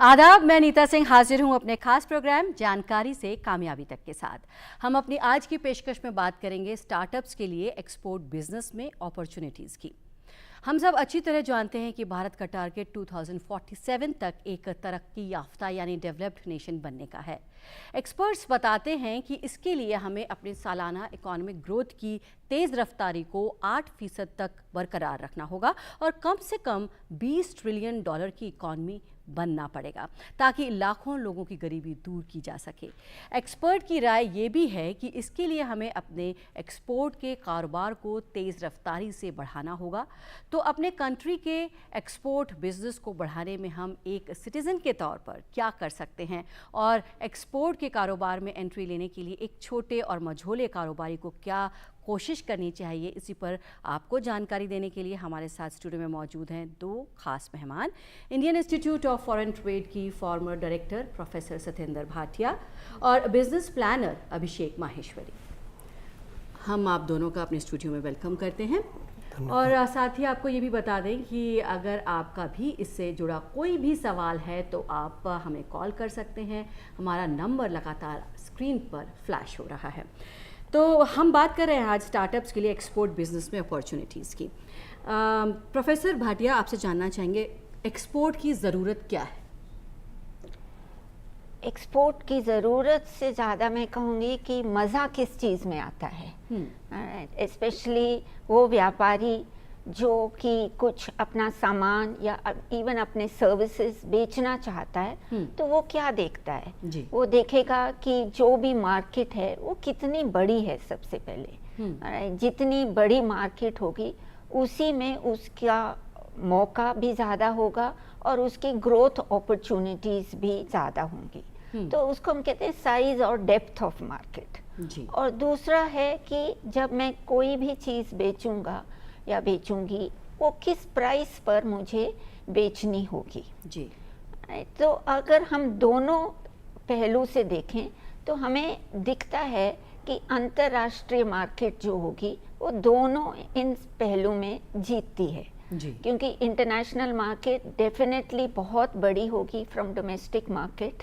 आदाब, मैं नीता सिंह हाजिर हूं अपने खास प्रोग्राम जानकारी से कामयाबी तक के साथ। हम अपनी आज की पेशकश में बात करेंगे स्टार्टअप्स के लिए एक्सपोर्ट बिजनेस में अपॉर्चुनिटीज़ की। हम सब अच्छी तरह जानते हैं कि भारत का टारगेट 2047 तक एक तरक्की याफ्ता यानी डेवलप्ड नेशन बनने का है। एक्सपर्ट्स बताते हैं कि इसके लिए हमें अपने सालाना इकोनॉमिक ग्रोथ की तेज़ रफ्तारी को 8% तक बरकरार रखना होगा और कम से कम $20 ट्रिलियन की इकॉनमी बनना पड़ेगा ताकि लाखों लोगों की गरीबी दूर की जा सके। एक्सपर्ट की राय ये भी है कि इसके लिए हमें अपने एक्सपोर्ट के कारोबार को तेज़ रफ्तारी से बढ़ाना होगा। तो अपने कंट्री के एक्सपोर्ट बिजनेस को बढ़ाने में हम एक सिटीज़न के तौर पर क्या कर सकते हैं और एक्सपोर्ट के कारोबार में एंट्री लेने के लिए एक छोटे और मझोले कारोबारी को क्या कोशिश करनी चाहिए, इसी पर आपको जानकारी देने के लिए हमारे साथ स्टूडियो में मौजूद हैं दो खास मेहमान। Indian institute of foreign trade की former director professor Satyendra Bhatia और बिजनेस प्लानर अभिषेक माहेश्वरी। हम आप दोनों का अपने स्टूडियो में वेलकम करते हैं और साथ ही आपको ये भी बता दें कि अगर आपका भी इससे जुड़ा कोई भी सवाल है तो आप हमें कॉल कर सकते हैं। हमारा नंबर लगातार स्क्रीन पर फ्लैश हो रहा है। तो हम बात कर रहे हैं आज स्टार्टअप्स के लिए एक्सपोर्ट बिजनेस में अपॉर्चुनिटीज़ की। प्रोफेसर भाटिया, आपसे जानना चाहेंगे एक्सपोर्ट की ज़रूरत क्या है? एक्सपोर्ट की ज़रूरत से ज़्यादा मैं कहूँगी कि मज़ा किस चीज़ में आता है। स्पेशली वो व्यापारी जो कि कुछ अपना सामान या इवन अपने सर्विसेज बेचना चाहता है, तो वो क्या देखता है? वो देखेगा कि जो भी मार्केट है वो कितनी बड़ी है। सबसे पहले जितनी बड़ी मार्केट होगी उसी में उसका मौका भी ज़्यादा होगा और उसकी ग्रोथ अपॉर्चुनिटीज़ भी ज़्यादा होंगी। तो उसको हम कहते हैं साइज और डेप्थ ऑफ मार्केट। और दूसरा है कि जब मैं कोई भी चीज़ बेचूंगा या बेचूंगी, वो किस प्राइस पर मुझे बेचनी होगी जी। तो अगर हम दोनों पहलू से देखें तो हमें दिखता है कि अंतर्राष्ट्रीय मार्केट जो होगी वो दोनों इन पहलू में जीतती है जी। क्योंकि इंटरनेशनल मार्केट डेफिनेटली बहुत बड़ी होगी फ्रॉम डोमेस्टिक मार्केट,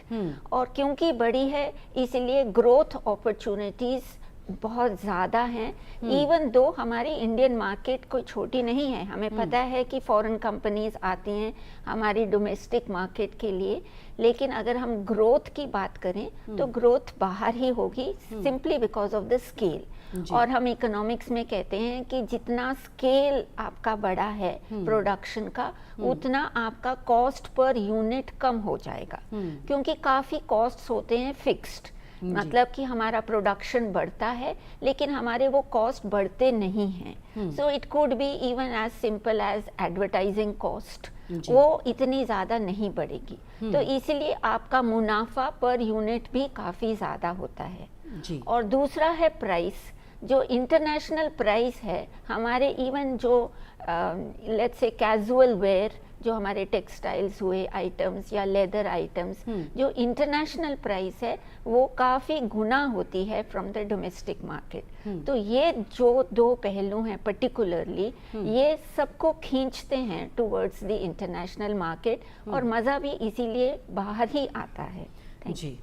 और क्योंकि बड़ी है इसलिए ग्रोथ अपॉर्चुनिटीज़ बहुत ज़्यादा हैं। इवन दो हमारी इंडियन मार्केट कोई छोटी नहीं है, हमें पता है कि फॉरेन कंपनीज आती हैं हमारी डोमेस्टिक मार्केट के लिए, लेकिन अगर हम ग्रोथ की बात करें तो ग्रोथ बाहर ही होगी simply because of the scale. और हम इकोनॉमिक्स में कहते हैं कि जितना स्केल आपका बड़ा है प्रोडक्शन का, उतना आपका कॉस्ट पर यूनिट कम हो जाएगा, क्योंकि काफ़ी कॉस्ट्स होते हैं फिक्स्ड। मतलब कि हमारा प्रोडक्शन बढ़ता है लेकिन हमारे वो कॉस्ट बढ़ते नहीं हैं। So it could be even as simple as advertising cost, वो इतनी ज़्यादा नहीं बढ़ेगी। तो इसलिए आपका मुनाफा पर यूनिट भी काफ़ी ज़्यादा होता है जी। और दूसरा है प्राइस। जो इंटरनेशनल प्राइस है हमारे इवन जो लेट्स से कैजुअल वेयर, जो हमारे टेक्सटाइल्स हुए आइटम्स या लेदर आइटम्स, जो इंटरनेशनल प्राइस है वो काफ़ी गुना होती है फ्रॉम द डोमेस्टिक मार्केट। तो ये जो दो पहलू हैं पर्टिकुलरली, ये सबको खींचते हैं टुवर्ड्स द इंटरनेशनल मार्केट, और मज़ा भी इसीलिए बाहर ही आता है जी।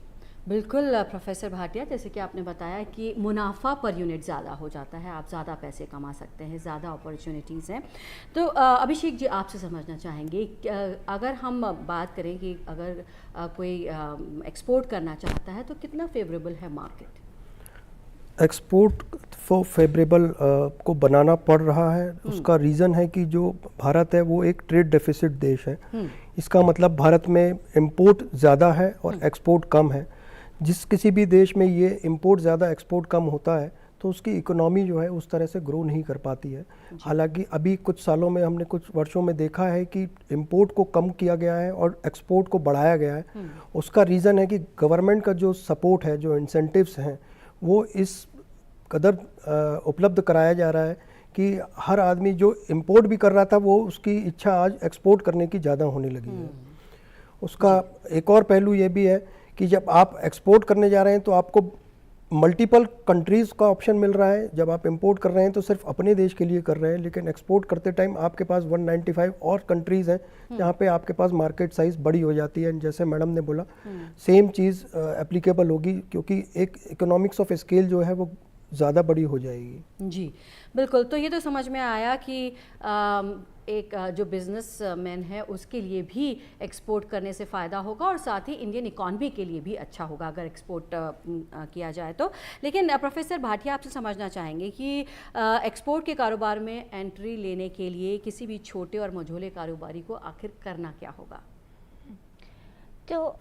बिल्कुल प्रोफेसर भाटिया, जैसे कि आपने बताया कि मुनाफा पर यूनिट ज़्यादा हो जाता है, आप ज़्यादा पैसे कमा सकते हैं, ज़्यादा अपॉर्चुनिटीज़ हैं। तो अभिषेक जी, आपसे समझना चाहेंगे अगर हम बात करें कि अगर कोई एक्सपोर्ट करना चाहता है तो कितना फेवरेबल है मार्केट? एक्सपोर्ट फेवरेबल को बनाना पड़ रहा है। उसका रीज़न है कि जो भारत है वो एक ट्रेड डेफिसिट देश है। इसका मतलब भारत में इंपोर्ट ज़्यादा है और एक्सपोर्ट कम है। जिस किसी भी देश में ये इंपोर्ट ज़्यादा एक्सपोर्ट कम होता है तो उसकी इकोनॉमी जो है उस तरह से ग्रो नहीं कर पाती है। हालांकि अभी कुछ सालों में हमने कुछ वर्षों में देखा है कि इंपोर्ट को कम किया गया है और एक्सपोर्ट को बढ़ाया गया है। उसका रीज़न है कि गवर्नमेंट का जो सपोर्ट है, जो इंसेंटिव्स हैं, वो इस कदर उपलब्ध कराया जा रहा है कि हर आदमी जो इंपोर्ट भी कर रहा था वो उसकी इच्छा आज एक्सपोर्ट करने की ज़्यादा होने लगी है। उसका एक और पहलू ये भी है कि जब आप एक्सपोर्ट करने जा रहे हैं तो आपको मल्टीपल कंट्रीज़ का ऑप्शन मिल रहा है। जब आप इंपोर्ट कर रहे हैं तो सिर्फ अपने देश के लिए कर रहे हैं, लेकिन एक्सपोर्ट करते टाइम आपके पास 195 और कंट्रीज़ हैं जहाँ पे आपके पास मार्केट साइज़ बड़ी हो जाती है। जैसे मैडम ने बोला सेम चीज़ एप्लीकेबल होगी, क्योंकि एक इकोनॉमिक्स ऑफ स्केल जो है वो ज़्यादा बड़ी हो जाएगी। जी बिल्कुल। तो ये तो समझ में आया कि एक जो बिजनेस मैन है उसके लिए भी एक्सपोर्ट करने से फ़ायदा होगा और साथ ही इंडियन इकॉनमी के लिए भी अच्छा होगा अगर एक्सपोर्ट किया जाए तो। लेकिन प्रोफेसर भाटिया, आपसे समझना चाहेंगे कि एक्सपोर्ट के कारोबार में एंट्री लेने के लिए किसी भी छोटे और मझोले कारोबारी को आखिर करना क्या होगा? तो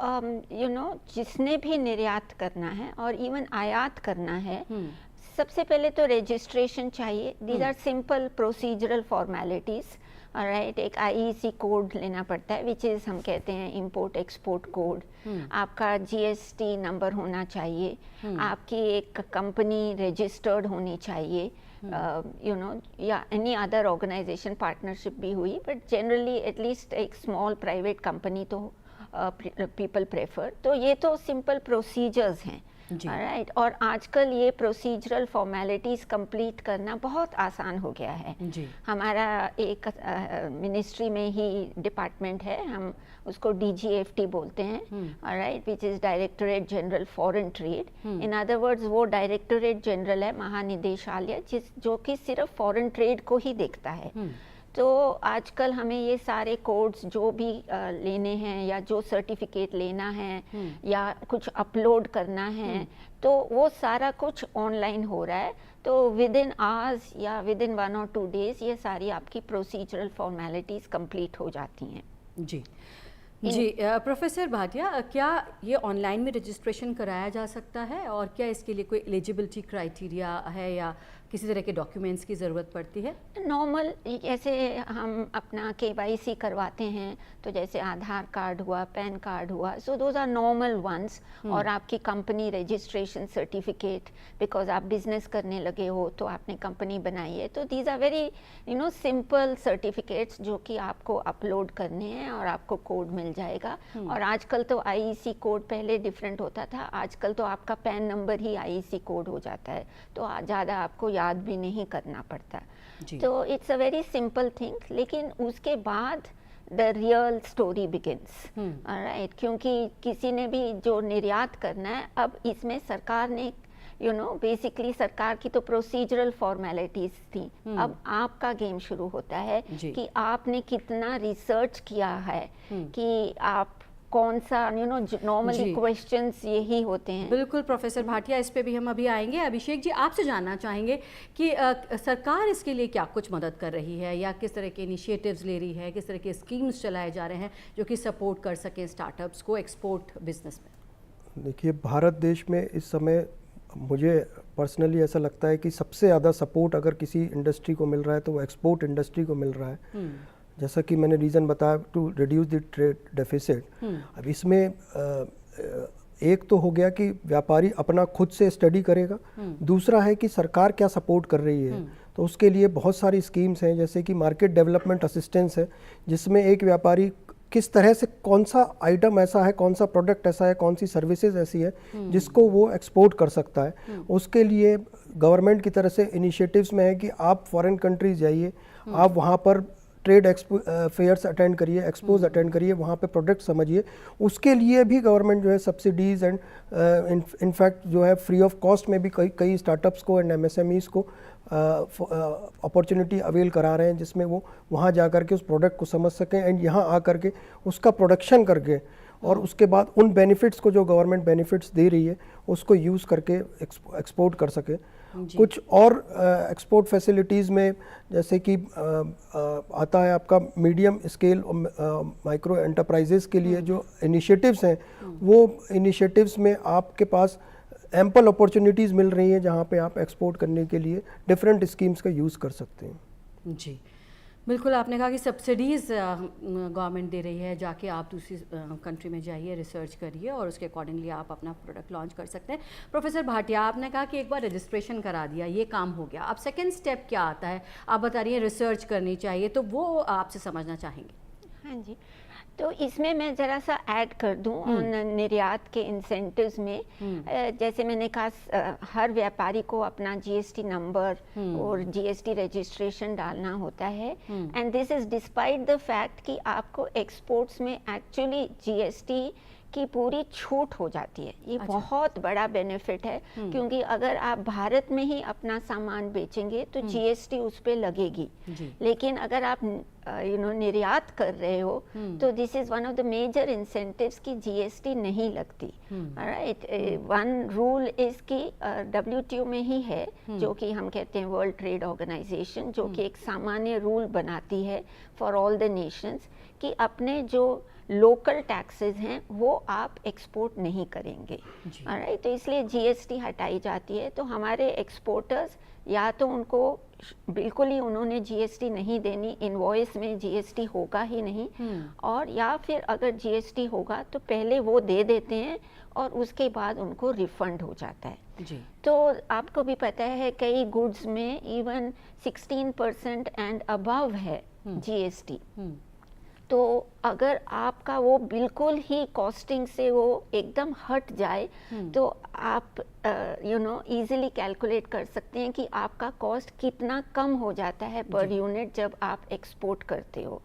जिसने भी निर्यात करना है और इवन आयात करना है, सबसे पहले तो रजिस्ट्रेशन चाहिए। These are simple procedural formalities, right. एक आईईसी कोड लेना पड़ता है, विच इज़ हम कहते हैं इंपोर्ट एक्सपोर्ट कोड। आपका जीएसटी नंबर होना चाहिए, आपकी एक कंपनी रजिस्टर्ड होनी चाहिए, या एनी अदर ऑर्गेनाइजेशन, पार्टनरशिप भी हुई, बट जनरली एटलीस्ट एक स्मॉल प्राइवेट कंपनी तो पीपल प्रेफर। तो ये तो सिंपल प्रोसीजर्स हैं, राइट। और आजकल ये प्रोसीजरल फॉर्मेलिटीज़ कंप्लीट करना बहुत आसान हो गया है। हमारा एक मिनिस्ट्री में ही डिपार्टमेंट है, हम उसको DGFT बोलते हैं, right, which is directorate general foreign trade. In other words वो डायरेक्टरेट जनरल है, महानिदेशालय, जो कि सिर्फ फॉरेन ट्रेड को ही देखता है। तो आजकल हमें ये सारे कोड्स जो भी लेने हैं या जो सर्टिफिकेट लेना है या कुछ अपलोड करना है, तो वो सारा कुछ ऑनलाइन हो रहा है। तो विद इन आवर्स या विद इन 1 or 2 days ये सारी आपकी प्रोसीजरल फॉर्मेलिटीज़ कंप्लीट हो जाती हैं। जी जी। प्रोफेसर भाटिया, क्या ये ऑनलाइन में रजिस्ट्रेशन कराया जा सकता है और क्या इसके लिए कोई एलिजिबिलिटी क्राइटेरिया है या किसी तरह के डॉक्यूमेंट्स की ज़रूरत पड़ती है? नॉर्मल जैसे हम अपना KYC करवाते हैं, तो जैसे आधार कार्ड हुआ, पैन कार्ड हुआ, so those are normal ones. और आपकी कंपनी रजिस्ट्रेशन सर्टिफिकेट, बिकॉज आप बिजनेस करने लगे हो तो आपने कंपनी बनाई है, तो these are very simple certificates जो कि आपको अपलोड करने हैं और आपको कोड मिल जाएगा। और आजकल तो IEC कोड, पहले डिफरेंट होता था, आजकल तो आपका पैन नंबर ही IEC कोड हो जाता है, तो ज़्यादा आपको याद भी नहीं करना पड़ता। तो it's a very simple thing. लेकिन उसके बाद the real story begins, right, क्योंकि किसी ने भी जो निर्यात करना है, अब इसमें सरकार ने बेसिकली सरकार की तो प्रोसीजरल फॉर्मेलिटीज थी, अब आपका गेम शुरू होता है कि आपने कितना रिसर्च किया है, कि आप कौन सा नॉर्मली क्वेश्चंस यही होते हैं। बिल्कुल प्रोफेसर भाटिया, इस पे भी हम अभी आएंगे। अभिषेक जी, आपसे जानना चाहेंगे कि सरकार इसके लिए क्या कुछ मदद कर रही है या किस तरह के इनिशिएटिव्स ले रही है, किस तरह के स्कीम्स चलाए जा रहे हैं जो कि सपोर्ट कर सकें स्टार्टअप्स को एक्सपोर्ट बिजनेस में? देखिए, भारत देश में इस समय मुझे पर्सनली ऐसा लगता है कि सबसे ज़्यादा सपोर्ट अगर किसी इंडस्ट्री को मिल रहा है तो वो एक्सपोर्ट इंडस्ट्री को मिल रहा है। जैसा कि मैंने रीज़न बताया, to reduce the trade deficit. अब इसमें एक तो हो गया कि व्यापारी अपना खुद से स्टडी करेगा, दूसरा है कि सरकार क्या सपोर्ट कर रही है। तो उसके लिए बहुत सारी स्कीम्स हैं, जैसे कि मार्केट डेवलपमेंट असिस्टेंस है, जिसमें एक व्यापारी किस तरह से, कौन सा आइटम ऐसा है, कौन सा प्रोडक्ट ऐसा है, कौन सी सर्विसेज ऐसी है जिसको वो एक्सपोर्ट कर सकता है। उसके लिए गवर्नमेंट की तरफ से इनिशिएटिव्स में है कि आप फॉरेन कंट्रीज जाइए, आप वहाँ पर ट्रेड फेयर्स अटेंड करिए, एक्सपोज अटेंड करिए, वहाँ पे प्रोडक्ट समझिए। उसके लिए भी गवर्नमेंट जो है सब्सिडीज एंड इनफैक्ट जो है फ्री ऑफ कॉस्ट में भी कई स्टार्टअप्स को एंड MSMEs को अपॉर्चुनिटी अवेल करा रहे हैं, जिसमें वो वहाँ जा कर के उस प्रोडक्ट को समझ सकें एंड यहाँ आ कर के उसका प्रोडक्शन करके और उसके बाद उन बेनिफिट्स को जो गवर्नमेंट बेनिफिट्स दे रही है उसको यूज़ करके एक्सपोर्ट कर सके। कुछ और एक्सपोर्ट फैसिलिटीज़ में जैसे कि आता है आपका मीडियम स्केल माइक्रो एंटरप्राइजेस के लिए जो इनिशिएटिव्स हैं, वो इनिशिएटिव्स में आपके पास एम्पल अपॉर्चुनिटीज़ मिल रही हैं जहाँ पे आप एक्सपोर्ट करने के लिए डिफरेंट स्कीम्स का यूज़ कर सकते हैं। जी बिल्कुल, आपने कहा कि सब्सिडीज़ गवर्नमेंट दे रही है, जाके आप दूसरी कंट्री में जाइए, रिसर्च करिए और उसके अकॉर्डिंगली आप अपना प्रोडक्ट लॉन्च कर सकते हैं। प्रोफेसर भाटिया, आपने कहा कि एक बार रजिस्ट्रेशन करा दिया, ये काम हो गया, अब सेकंड स्टेप क्या आता है? आप बता रही हैं रिसर्च करनी चाहिए, तो वो आपसे समझना चाहेंगे। हाँ जी, तो इसमें मैं ज़रा सा ऐड कर दूं ऑन निर्यात के इंसेंटिव्स में। जैसे मैंने कहा हर व्यापारी को अपना जीएसटी नंबर और जीएसटी रजिस्ट्रेशन डालना होता है, and this is despite the fact कि आपको एक्सपोर्ट्स में एक्चुअली जीएसटी की पूरी छूट हो जाती है। ये बहुत बड़ा बेनिफिट है, क्योंकि अगर आप भारत में ही अपना सामान बेचेंगे तो जीएसटी उस पे लगेगी, लेकिन अगर आप निर्यात कर रहे हो तो this is one of the major incentives की जीएसटी नहीं लगती। राइट, वन रूल इज कि WTO में ही है, जो कि हम कहते हैं वर्ल्ड ट्रेड ऑर्गेनाइजेशन, जो कि एक सामान्य रूल बनाती है फॉर ऑल द नेशंस कि अपने जो लोकल टैक्सेस हैं वो आप एक्सपोर्ट नहीं करेंगे। राइट, तो इसलिए जीएसटी हटाई जाती है। तो हमारे एक्सपोर्टर्स या तो उनको बिल्कुल ही उन्होंने जीएसटी नहीं देनी, इनवॉइस में जीएसटी होगा ही नहीं, और या फिर अगर जीएसटी होगा तो पहले वो दे देते हैं और उसके बाद उनको रिफंड हो जाता है। जी। तो आपको भी पता है कई गुड्स में इवन 16% एंड अबव है जीएसटी। तो अगर आपका वो बिल्कुल ही कॉस्टिंग से वो एकदम हट जाए तो आप इजीली कैलकुलेट कर सकते हैं कि आपका कॉस्ट कितना कम हो जाता है पर यूनिट जब आप एक्सपोर्ट करते हो।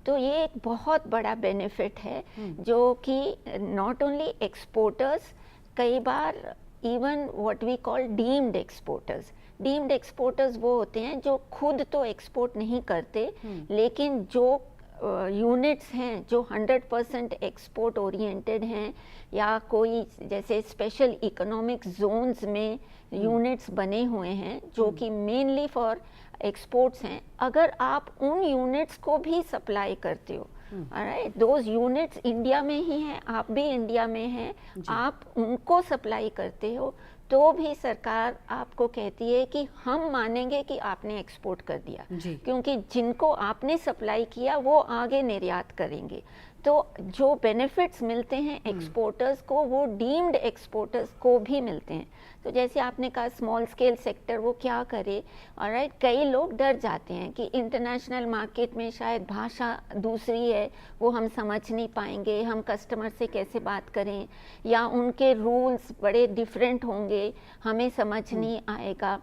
तो ये एक बहुत बड़ा बेनिफिट है जो कि नॉट ओनली एक्सपोर्टर्स, कई बार even what we call deemed exporters वो होते हैं जो खुद तो एक्सपोर्ट नहीं करते, लेकिन जो यूनिट्स हैं जो 100% एक्सपोर्ट ओरिएंटेड हैं, या कोई जैसे स्पेशल इकोनॉमिक जोन्स में यूनिट्स बने हुए हैं जो कि मेनली फॉर एक्सपोर्ट्स हैं, अगर आप उन यूनिट्स को भी सप्लाई करते हो, राइट, दोज यूनिट्स इंडिया में ही हैं, आप भी इंडिया में हैं, आप उनको सप्लाई करते हो, तो भी सरकार आपको कहती है कि हम मानेंगे कि आपने एक्सपोर्ट कर दिया, क्योंकि जिनको आपने सप्लाई किया वो आगे निर्यात करेंगे। तो जो बेनिफिट्स मिलते हैं एक्सपोर्टर्स को वो डीम्ड एक्सपोर्टर्स को भी मिलते हैं। तो जैसे आपने कहा स्मॉल स्केल सेक्टर वो क्या करे, ऑलराइट, कई लोग डर जाते हैं कि इंटरनेशनल मार्केट में शायद भाषा दूसरी है, वो हम समझ नहीं पाएंगे, हम कस्टमर से कैसे बात करें, या उनके रूल्स बड़े डिफरेंट होंगे, हमें समझ नहीं आएगा।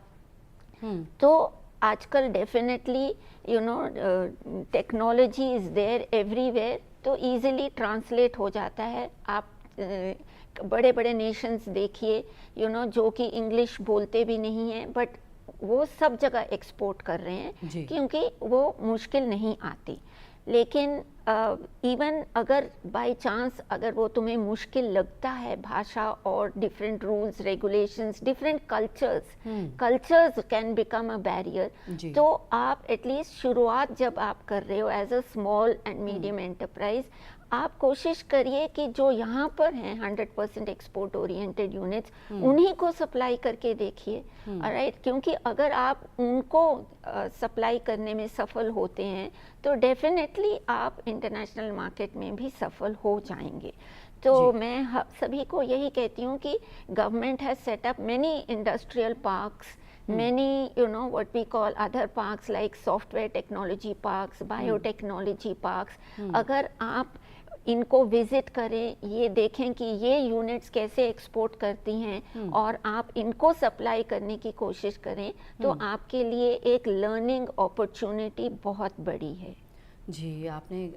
तो आजकल definitely technology is there everywhere, तो इजीली ट्रांसलेट हो जाता है। आप बड़े बड़े नेशंस देखिए जो कि इंग्लिश बोलते भी नहीं हैं, बट वो सब जगह एक्सपोर्ट कर रहे हैं क्योंकि वो मुश्किल नहीं आती। लेकिन इवन अगर बाय चांस अगर वो तुम्हें मुश्किल लगता है, भाषा और different rules regulations, different cultures can become a barrier, तो आप एटलीस्ट शुरुआत जब आप कर रहे हो as a small and medium enterprise, आप कोशिश करिए कि जो यहाँ पर हैं 100% एक्सपोर्ट ओरिएंटेड यूनिट्स, उन्हीं को सप्लाई करके देखिए, राइट, क्योंकि अगर आप उनको सप्लाई करने में सफल होते हैं तो डेफिनेटली आप इंटरनेशनल मार्केट में भी सफल हो जाएंगे। तो मैं सभी को यही कहती हूँ कि government has set up many industrial parks, many what we call other parks like software technology parks, biotechnology parks। अगर आप इनको विजिट करें, ये देखें कि ये यूनिट्स कैसे एक्सपोर्ट करती हैं और आप इनको सप्लाई करने की कोशिश करें, तो आपके लिए एक लर्निंग अपॉर्चुनिटी बहुत बड़ी है। जी, आपने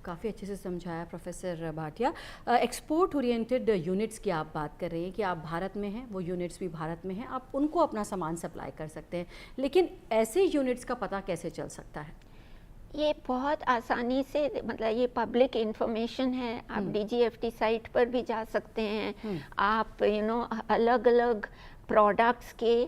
काफ़ी अच्छे से समझाया professor Bhatia. Export oriented units की आप बात कर रही हैं कि आप भारत में हैं, वो यूनिट्स भी भारत में हैं, आप उनको अपना सामान सप्लाई कर सकते हैं, लेकिन ऐसे यूनिट्स का पता कैसे चल सकता है? ये बहुत आसानी से, मतलब ये पब्लिक इंफॉर्मेशन है, आप DGFT साइट पर भी जा सकते हैं। आप अलग अलग प्रोडक्ट्स के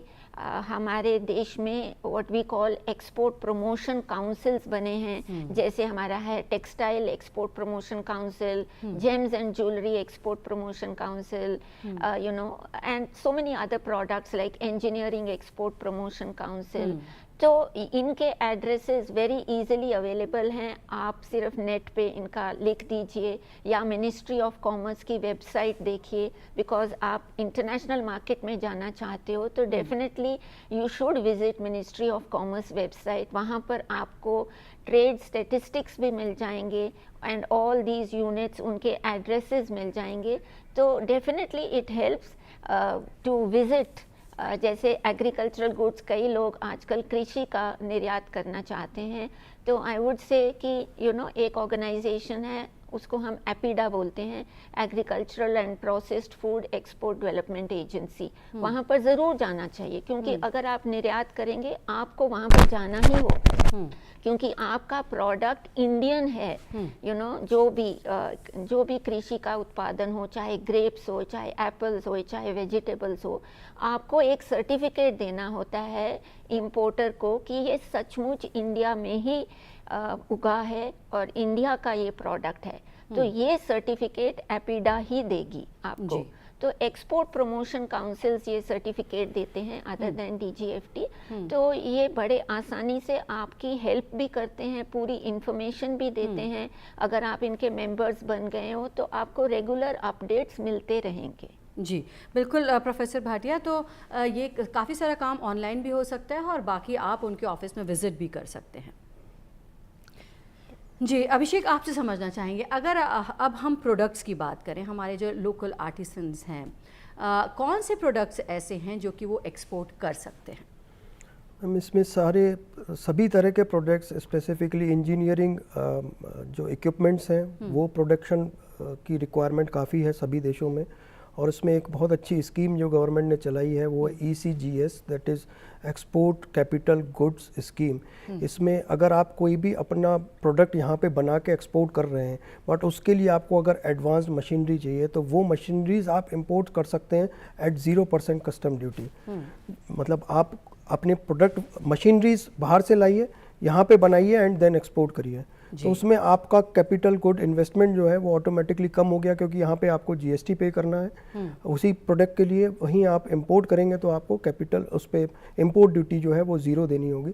हमारे देश में what we call export promotion councils बने हैं, जैसे हमारा है textile export promotion council, gems and jewellery export promotion council, and so many other products like engineering export promotion council. तो इनके एड्रेसेस वेरी इजीली अवेलेबल हैं, आप सिर्फ नेट पे इनका लिख दीजिए या मिनिस्ट्री ऑफ कॉमर्स की वेबसाइट देखिए, बिकॉज आप इंटरनेशनल मार्केट में जाना चाहते हो तो definitely you should visit ministry of commerce website. वहाँ पर आपको ट्रेड स्टेटिस्टिक्स भी मिल जाएंगे एंड ऑल दीज यूनिट्स, उनके एड्रेसेस मिल जाएंगे। तो definitely it helps to visit. जैसे एग्रीकल्चरल गुड्स, कई लोग आजकल कृषि का निर्यात करना चाहते हैं, तो आई वुड से कि एक ऑर्गेनाइजेशन है, उसको हम एपीडा बोलते हैं, agricultural and processed food export development agency. वहाँ पर ज़रूर जाना चाहिए, क्योंकि अगर आप निर्यात करेंगे आपको वहाँ पर जाना ही होगा, क्योंकि आपका प्रोडक्ट इंडियन है। जो भी कृषि का उत्पादन हो, चाहे ग्रेप्स हो, चाहे एप्पल्स हो, चाहे वेजिटेबल्स हो, आपको एक सर्टिफिकेट देना होता है इंपोर्टर को कि ये सचमुच इंडिया में ही उगा है और इंडिया का ये प्रोडक्ट है। तो ये सर्टिफिकेट एपीडा ही देगी आपको। तो एक्सपोर्ट प्रमोशन काउंसिल्स ये सर्टिफिकेट देते हैं अदर देन डीजीएफटी। तो ये बड़े आसानी से आपकी हेल्प भी करते हैं, पूरी इंफॉर्मेशन भी देते हैं। अगर आप इनके मेंबर्स बन गए हो तो आपको रेगुलर अपडेट्स मिलते रहेंगे। जी बिल्कुल प्रोफेसर भाटिया, तो ये काफ़ी सारा काम ऑनलाइन भी हो सकता है और बाकी आप उनके ऑफिस में विजिट भी कर सकते हैं। जी अभिषेक, आपसे समझना चाहेंगे, अगर अब हम प्रोडक्ट्स की बात करें, हमारे जो लोकल आर्टिसंस हैं, कौन से प्रोडक्ट्स ऐसे हैं जो कि वो एक्सपोर्ट कर सकते हैं? हम इसमें सभी तरह के प्रोडक्ट्स, स्पेसिफिकली इंजीनियरिंग जो इक्विपमेंट्स हैं वो प्रोडक्शन की रिक्वायरमेंट काफ़ी है सभी देशों में। और इसमें एक बहुत अच्छी स्कीम जो गवर्नमेंट ने चलाई है वो ECGS, that is export capital goods scheme. इसमें अगर आप कोई भी अपना प्रोडक्ट यहाँ पे बना के एक्सपोर्ट कर रहे हैं, बट उसके लिए आपको अगर एडवांस्ड मशीनरी चाहिए तो वो मशीनरीज आप इंपोर्ट कर सकते हैं एट 0% कस्टम ड्यूटी। मतलब आप अपने प्रोडक्ट मशीनरीज बाहर से लाइए, यहाँ पे बनाइए एंड देन एक्सपोर्ट करिए। तो उसमें आपका कैपिटल गुड इन्वेस्टमेंट जो है वो ऑटोमेटिकली कम हो गया, क्योंकि यहाँ पे आपको GST पे करना है उसी प्रोडक्ट के लिए। वहीं आप इंपोर्ट करेंगे तो आपको कैपिटल, उस पर इंपोर्ट ड्यूटी जो है वो 0 देनी होगी।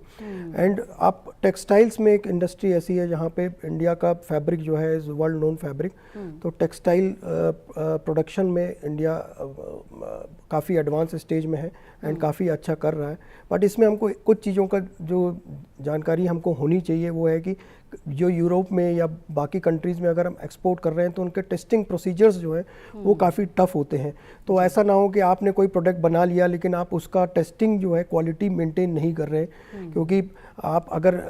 एंड आप टेक्सटाइल्स में एक इंडस्ट्री ऐसी है जहाँ पे इंडिया का फैब्रिक जो है इज़ वर्ल्ड नोन फैब्रिक। तो टेक्सटाइल प्रोडक्शन में इंडिया काफ़ी एडवांस स्टेज में है एंड काफ़ी अच्छा कर रहा है। बट इसमें हमको कुछ चीज़ों का जो जानकारी हमको होनी चाहिए वो है कि जो यूरोप में या बाकी कंट्रीज़ में अगर हम एक्सपोर्ट कर रहे हैं तो उनके टेस्टिंग प्रोसीजर्स जो है वो काफ़ी टफ होते हैं। तो ऐसा ना हो कि आपने कोई प्रोडक्ट बना लिया लेकिन आप उसका टेस्टिंग जो है क्वालिटी मेंटेन नहीं कर रहे, क्योंकि आप अगर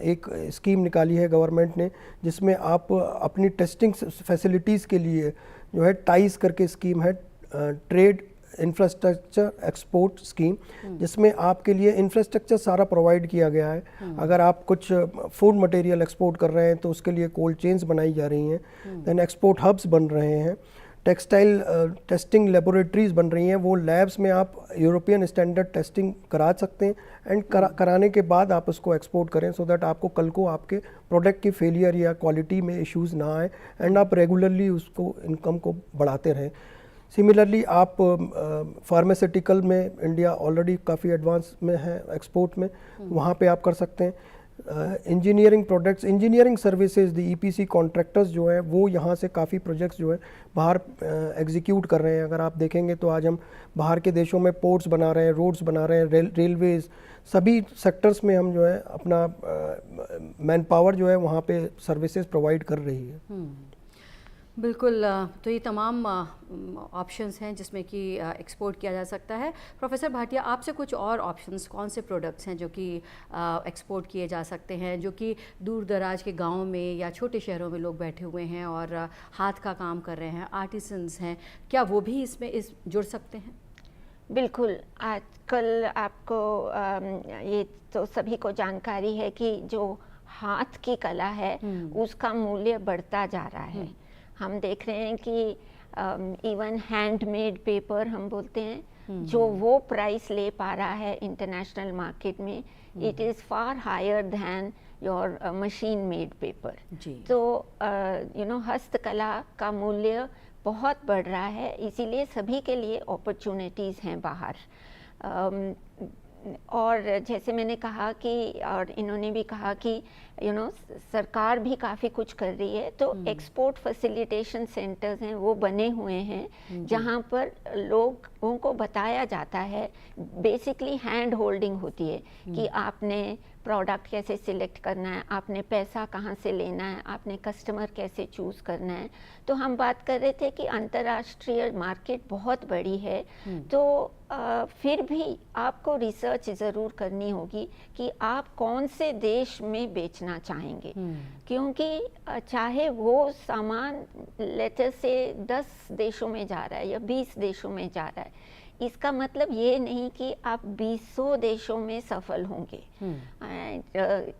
एक स्कीम निकाली है गवर्नमेंट ने जिसमें आप अपनी टेस्टिंग फैसिलिटीज़ के लिए जो है टाइज करके स्कीम है, ट्रेड इंफ्रास्ट्रक्चर एक्सपोर्ट स्कीम, जिसमें आपके लिए इंफ्रास्ट्रक्चर सारा प्रोवाइड किया गया है। अगर आप कुछ फूड मटेरियल एक्सपोर्ट कर रहे हैं तो उसके लिए कोल्ड चेन्स बनाई जा रही हैं, देन एक्सपोर्ट हब्स बन रहे हैं, टेक्सटाइल टेस्टिंग लेबोरेटरीज बन रही हैं, वो लैब्स में आप यूरोपियन स्टैंडर्ड टेस्टिंग करा सकते हैं एंड कराने के बाद आप उसको एक्सपोर्ट करें, सो दैट आपको कल को आपके प्रोडक्ट की फेलियर या क्वालिटी में इश्यूज़ ना आए एंड आप रेगुलरली उसको इनकम को बढ़ाते रहें। सिमिलरली आप फार्मास्यूटिकल में इंडिया ऑलरेडी काफ़ी एडवांस में है एक्सपोर्ट में, वहाँ पे आप कर सकते हैं। Engineering products, engineering services, the EPC contractors जो है वो यहाँ से काफ़ी प्रोजेक्ट्स जो है बाहर एग्जीक्यूट कर रहे हैं। अगर आप देखेंगे तो आज हम बाहर के देशों में पोर्ट्स बना रहे हैं, रोड्स बना रहे हैं, रेलवेज़, सभी सेक्टर्स में हम जो है अपना मैन पावर जो है वहाँ पे सर्विसेज प्रोवाइड कर रही है। बिल्कुल, तो ये तमाम ऑप्शंस हैं जिसमें कि एक्सपोर्ट किया जा सकता है। प्रोफेसर भाटिया, आपसे कुछ और ऑप्शंस, कौन से प्रोडक्ट्स हैं जो कि एक्सपोर्ट किए जा सकते हैं, जो कि दूर दराज के गाँव में या छोटे शहरों में लोग बैठे हुए हैं और हाथ का काम कर रहे हैं, आर्टिसंस हैं, क्या वो भी इसमें जुड़ सकते हैं? बिल्कुल, आजकल आपको ये तो सभी को जानकारी है कि जो हाथ की कला है उसका मूल्य बढ़ता जा रहा है। हम देख रहे हैं कि इवन हैंडमेड पेपर हम बोलते हैं, जो वो प्राइस ले पा रहा है इंटरनेशनल मार्केट में, it is far higher than your machine made paper. तो हस्तकला का मूल्य बहुत बढ़ रहा है, इसीलिए सभी के लिए अपॉर्चुनिटीज़ हैं बाहर। और जैसे मैंने कहा कि, और इन्होंने भी कहा कि सरकार भी काफ़ी कुछ कर रही है, तो एक्सपोर्ट फैसिलिटेशन सेंटर्स हैं वो बने हुए हैं जहाँ पर लोगों को बताया जाता है, बेसिकली हैंड होल्डिंग होती है कि आपने प्रोडक्ट कैसे सिलेक्ट करना है, आपने पैसा कहाँ से लेना है, आपने कस्टमर कैसे चूज़ करना है। तो हम बात कर रहे थे कि अंतर्राष्ट्रीय मार्केट बहुत बड़ी है, तो फिर भी आपको रिसर्च ज़रूर करनी होगी कि आप कौन से देश में बेचना चाहेंगे, क्योंकि चाहे वो सामान लेटर से 10 देशों में जा रहा है या 20 देशों में जा रहा है, इसका मतलब ये नहीं कि आप 20 देशों में सफल होंगे।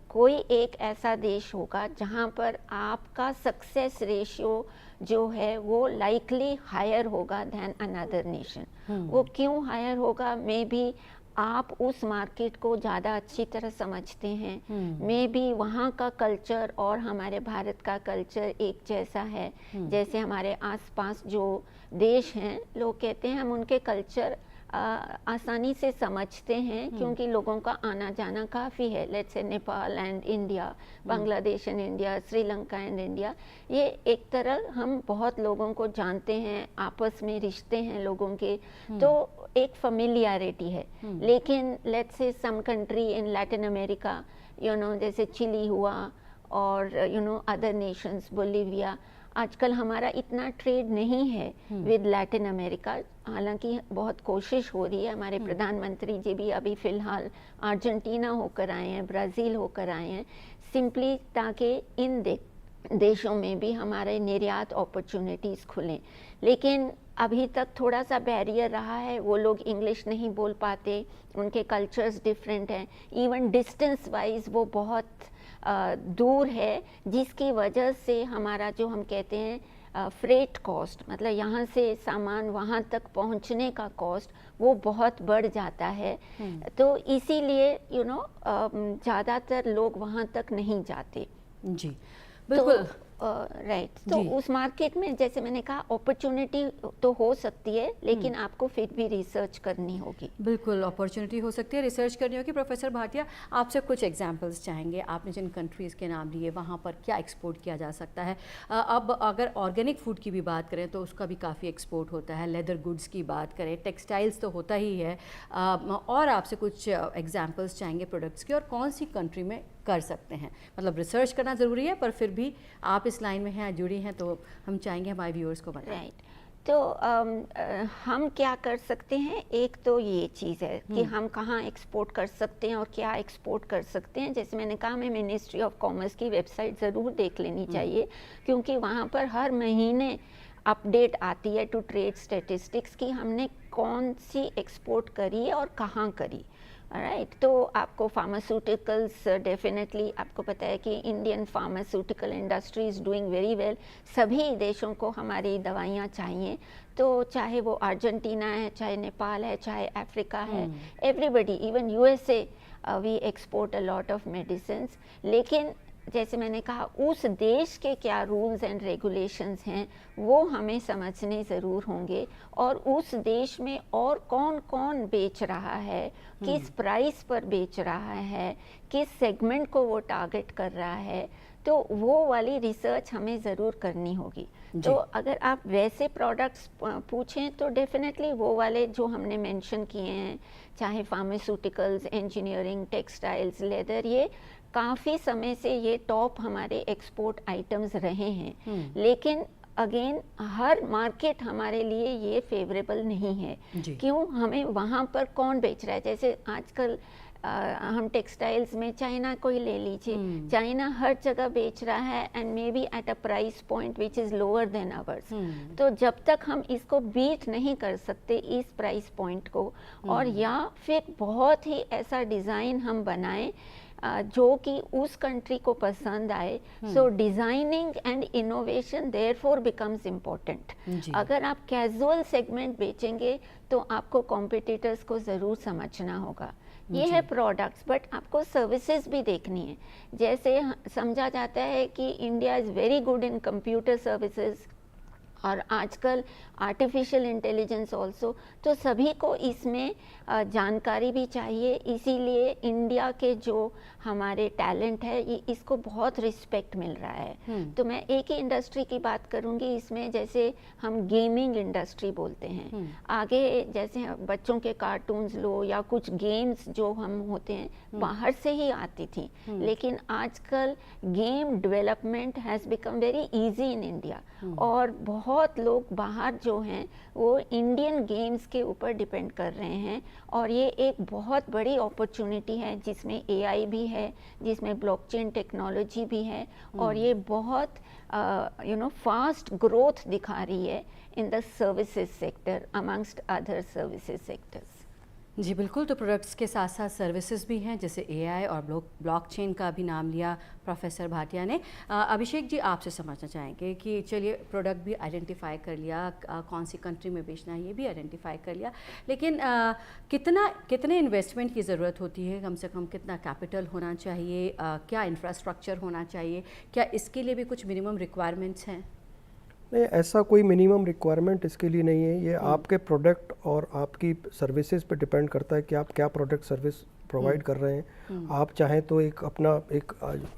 कोई एक ऐसा देश होगा जहाँ पर आपका सक्सेस रेशियो जो है वो लाइकली हायर होगा दैन अनदर नेशन। वो क्यों हायर होगा? मे बी आप उस मार्केट को ज़्यादा अच्छी तरह समझते हैं, मे बी वहाँ का कल्चर और हमारे भारत का कल्चर एक जैसा है। जैसे हमारे आसपास जो देश हैं, लोग कहते हैं हम उनके कल्चर आसानी से समझते हैं क्योंकि लोगों का आना जाना काफ़ी है। Let's say Nepal and India, Bangladesh and India, Sri Lanka and India, ये एक तरह हम बहुत लोगों को जानते हैं, आपस में रिश्ते हैं लोगों के, तो एक फेमिलियरिटी है। लेकिन let's say some country in Latin America, जैसे चिली हुआ और अदर नेशंस, बोलीविया, आजकल हमारा इतना ट्रेड नहीं है विद लैटिन अमेरिका, हालांकि बहुत कोशिश हो रही है। हमारे प्रधानमंत्री जी भी अभी फ़िलहाल अर्जेंटीना होकर आए हैं, ब्राज़ील होकर आए हैं, सिंपली ताकि इन देशों में भी हमारे निर्यात अपॉर्चुनिटीज़ खुलें। लेकिन अभी तक थोड़ा सा बैरियर रहा है, वो लोग इंग्लिश नहीं बोल पाते, उनके कल्चर्स डिफरेंट हैं, इवन डिस्टेंस वाइज वो बहुत दूर है, जिसकी वजह से हमारा जो हम कहते हैं फ्रेट कॉस्ट, मतलब यहाँ से सामान वहाँ तक पहुँचने का कॉस्ट, वो बहुत बढ़ जाता है। तो इसीलिए ज़्यादातर लोग वहाँ तक नहीं जाते। जी बिल्कुल। राइट, तो उस मार्केट में जैसे मैंने कहा अपॉर्चुनिटी तो हो सकती है, लेकिन आपको फिर भी रिसर्च करनी होगी। बिल्कुल, अपॉर्चुनिटी हो सकती है, रिसर्च करनी होगी। प्रोफेसर भाटिया, आपसे कुछ एग्जांपल्स चाहेंगे। आपने जिन कंट्रीज़ के नाम लिए, वहाँ पर क्या एक्सपोर्ट किया जा सकता है? अब अगर ऑर्गेनिक फूड की भी बात करें तो उसका भी काफ़ी एक्सपोर्ट होता है, लेदर गुड्स की बात करें, टेक्सटाइल्स तो होता ही है, और आपसे कुछ एग्जाम्पल्स चाहेंगे प्रोडक्ट्स की, और कौन सी कंट्री में कर सकते हैं? मतलब रिसर्च करना ज़रूरी है, पर फिर भी आप इस लाइन में हैं, जुड़ी हैं, तो हम चाहेंगे हमारे व्यूअर्स को बताएं। राइट, तो हम क्या कर सकते हैं? एक तो ये चीज़ है कि हम कहाँ एक्सपोर्ट कर सकते हैं और क्या एक्सपोर्ट कर सकते हैं। जैसे मैंने कहा, हमें मिनिस्ट्री ऑफ कॉमर्स की वेबसाइट ज़रूर देख लेनी चाहिए, क्योंकि वहाँ पर हर महीने अपडेट आती है टू ट्रेड स्टैटिस्टिक्स कि हमने कौन सी एक्सपोर्ट करी है और कहाँ करी। राइट, तो आपको फार्मास्यूटिकल्स, डेफिनेटली आपको पता है कि Indian pharmaceutical industry is doing very well. सभी देशों को हमारी दवाइयाँ चाहिए, तो चाहे वो अर्जेंटीना है, चाहे नेपाल है, चाहे अफ्रीका है, everybody, even USA, we export a lot of medicines. लेकिन जैसे मैंने कहा, उस देश के क्या रूल्स एंड रेगुलेशंस हैं वो हमें समझने ज़रूर होंगे, और उस देश में और कौन कौन बेच रहा है, किस प्राइस पर बेच रहा है, किस सेगमेंट को वो टारगेट कर रहा है, तो वो वाली रिसर्च हमें ज़रूर करनी होगी। तो अगर आप वैसे प्रोडक्ट्स पूछें तो डेफिनेटली वो वाले जो हमने मेंशन किए हैं, चाहे फार्मास्यूटिकल्स, इंजीनियरिंग, टेक्सटाइल्स, लेदर, ये काफ़ी समय से ये टॉप हमारे एक्सपोर्ट आइटम्स रहे हैं। लेकिन अगेन हर मार्केट हमारे लिए ये फेवरेबल नहीं है। क्यों? हमें वहाँ पर कौन बेच रहा है? जैसे आजकल हम टेक्सटाइल्स में चाइना को ही ले लीजिए, चाइना हर जगह बेच रहा है and maybe at a price point which is lower than ours. तो जब तक हम इसको बीट नहीं कर सकते इस प्राइस पॉइंट को, और या फिर बहुत ही ऐसा डिज़ाइन हम बनाएं जो कि उस कंट्री को पसंद आए, so designing and innovation therefore becomes important. अगर आप कैजुअल सेगमेंट बेचेंगे तो आपको कॉम्पिटिटर्स को ज़रूर समझना होगा। ये है प्रोडक्ट्स, बट आपको सर्विसेज भी देखनी है। जैसे समझा जाता है कि India is very good in computer services, और आजकल आर्टिफिशियल इंटेलिजेंस ऑल्सो, तो सभी को इसमें जानकारी भी चाहिए। इसीलिए इंडिया के जो हमारे टैलेंट है इसको बहुत रिस्पेक्ट मिल रहा है। तो मैं एक ही इंडस्ट्री की बात करूंगी इसमें, जैसे हम गेमिंग इंडस्ट्री बोलते हैं। आगे जैसे बच्चों के कार्टून्स लो या कुछ गेम्स जो हम होते हैं बाहर से ही आती थी, लेकिन आजकल game development has become very easy in India, और बहुत लोग बाहर जो हैं वो इंडियन गेम्स के ऊपर डिपेंड कर रहे हैं। और ये एक बहुत बड़ी अपॉर्चुनिटी है जिसमें एआई भी है, जिसमें ब्लॉकचेन टेक्नोलॉजी भी है, और ये बहुत फास्ट ग्रोथ दिखा रही है in the services sector amongst other services sectors. जी बिल्कुल, तो प्रोडक्ट्स के साथ साथ सर्विसेज भी हैं, जैसे एआई और ब्लॉकचेन का भी नाम लिया प्रोफेसर भाटिया ने। अभिषेक जी, आपसे समझना चाहेंगे कि चलिए प्रोडक्ट भी आइडेंटिफाई कर लिया, कौन सी कंट्री में बेचना है ये भी आइडेंटिफाई कर लिया, लेकिन कितने इन्वेस्टमेंट की ज़रूरत होती है? कम से कम कितना कैपिटल होना चाहिए? क्या इंफ्रास्ट्रक्चर होना चाहिए? क्या इसके लिए भी कुछ मिनिमम रिक्वायरमेंट्स हैं? नहीं, ऐसा कोई मिनिमम रिक्वायरमेंट इसके लिए नहीं है। ये आपके प्रोडक्ट और आपकी सर्विसेज पे डिपेंड करता है कि आप क्या प्रोडक्ट सर्विस प्रोवाइड कर रहे हैं। आप चाहें तो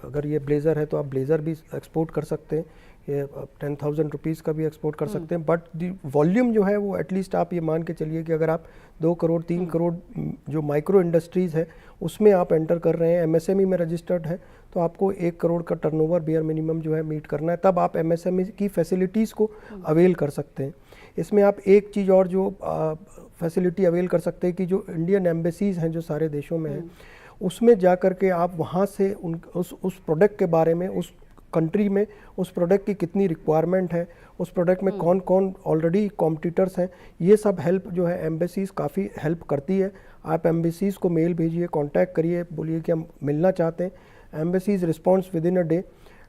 अगर ये ब्लेज़र है तो आप ब्लेज़र भी एक्सपोर्ट कर सकते हैं, ये 10,000 रुपीज़ का भी एक्सपोर्ट कर सकते हैं। बट दी वॉल्यूम जो है वो एटलीस्ट आप ये मान के चलिए कि अगर आप 2 करोड़ 3 करोड़ जो माइक्रो इंडस्ट्रीज़ है उसमें आप एंटर कर रहे हैं, एमएसएमई में रजिस्टर्ड है, तो आपको 1 करोड़ का टर्नओवर बेयर मिनिमम जो है मीट करना है, तब आप एमएसएमई की फैसिलिटीज़ को अवेल कर सकते हैं। इसमें आप एक चीज़ और जो फैसिलिटी अवेल कर सकते हैं कि जो इंडियन एम्बेसीज़ हैं जो सारे देशों में हैं, उसमें जा कर के आप वहाँ से उस प्रोडक्ट के बारे में, उस कंट्री में उस प्रोडक्ट की कितनी रिक्वायरमेंट है, उस प्रोडक्ट में कौन कौन ऑलरेडी कॉम्पिटिटर्स हैं, ये सब हेल्प जो है एम्बेसीज़ काफ़ी हेल्प करती है। आप एम्बेसीज़ को मेल भेजिए, कांटेक्ट करिए, बोलिए कि हम मिलना चाहते हैं, embassies response with in a day,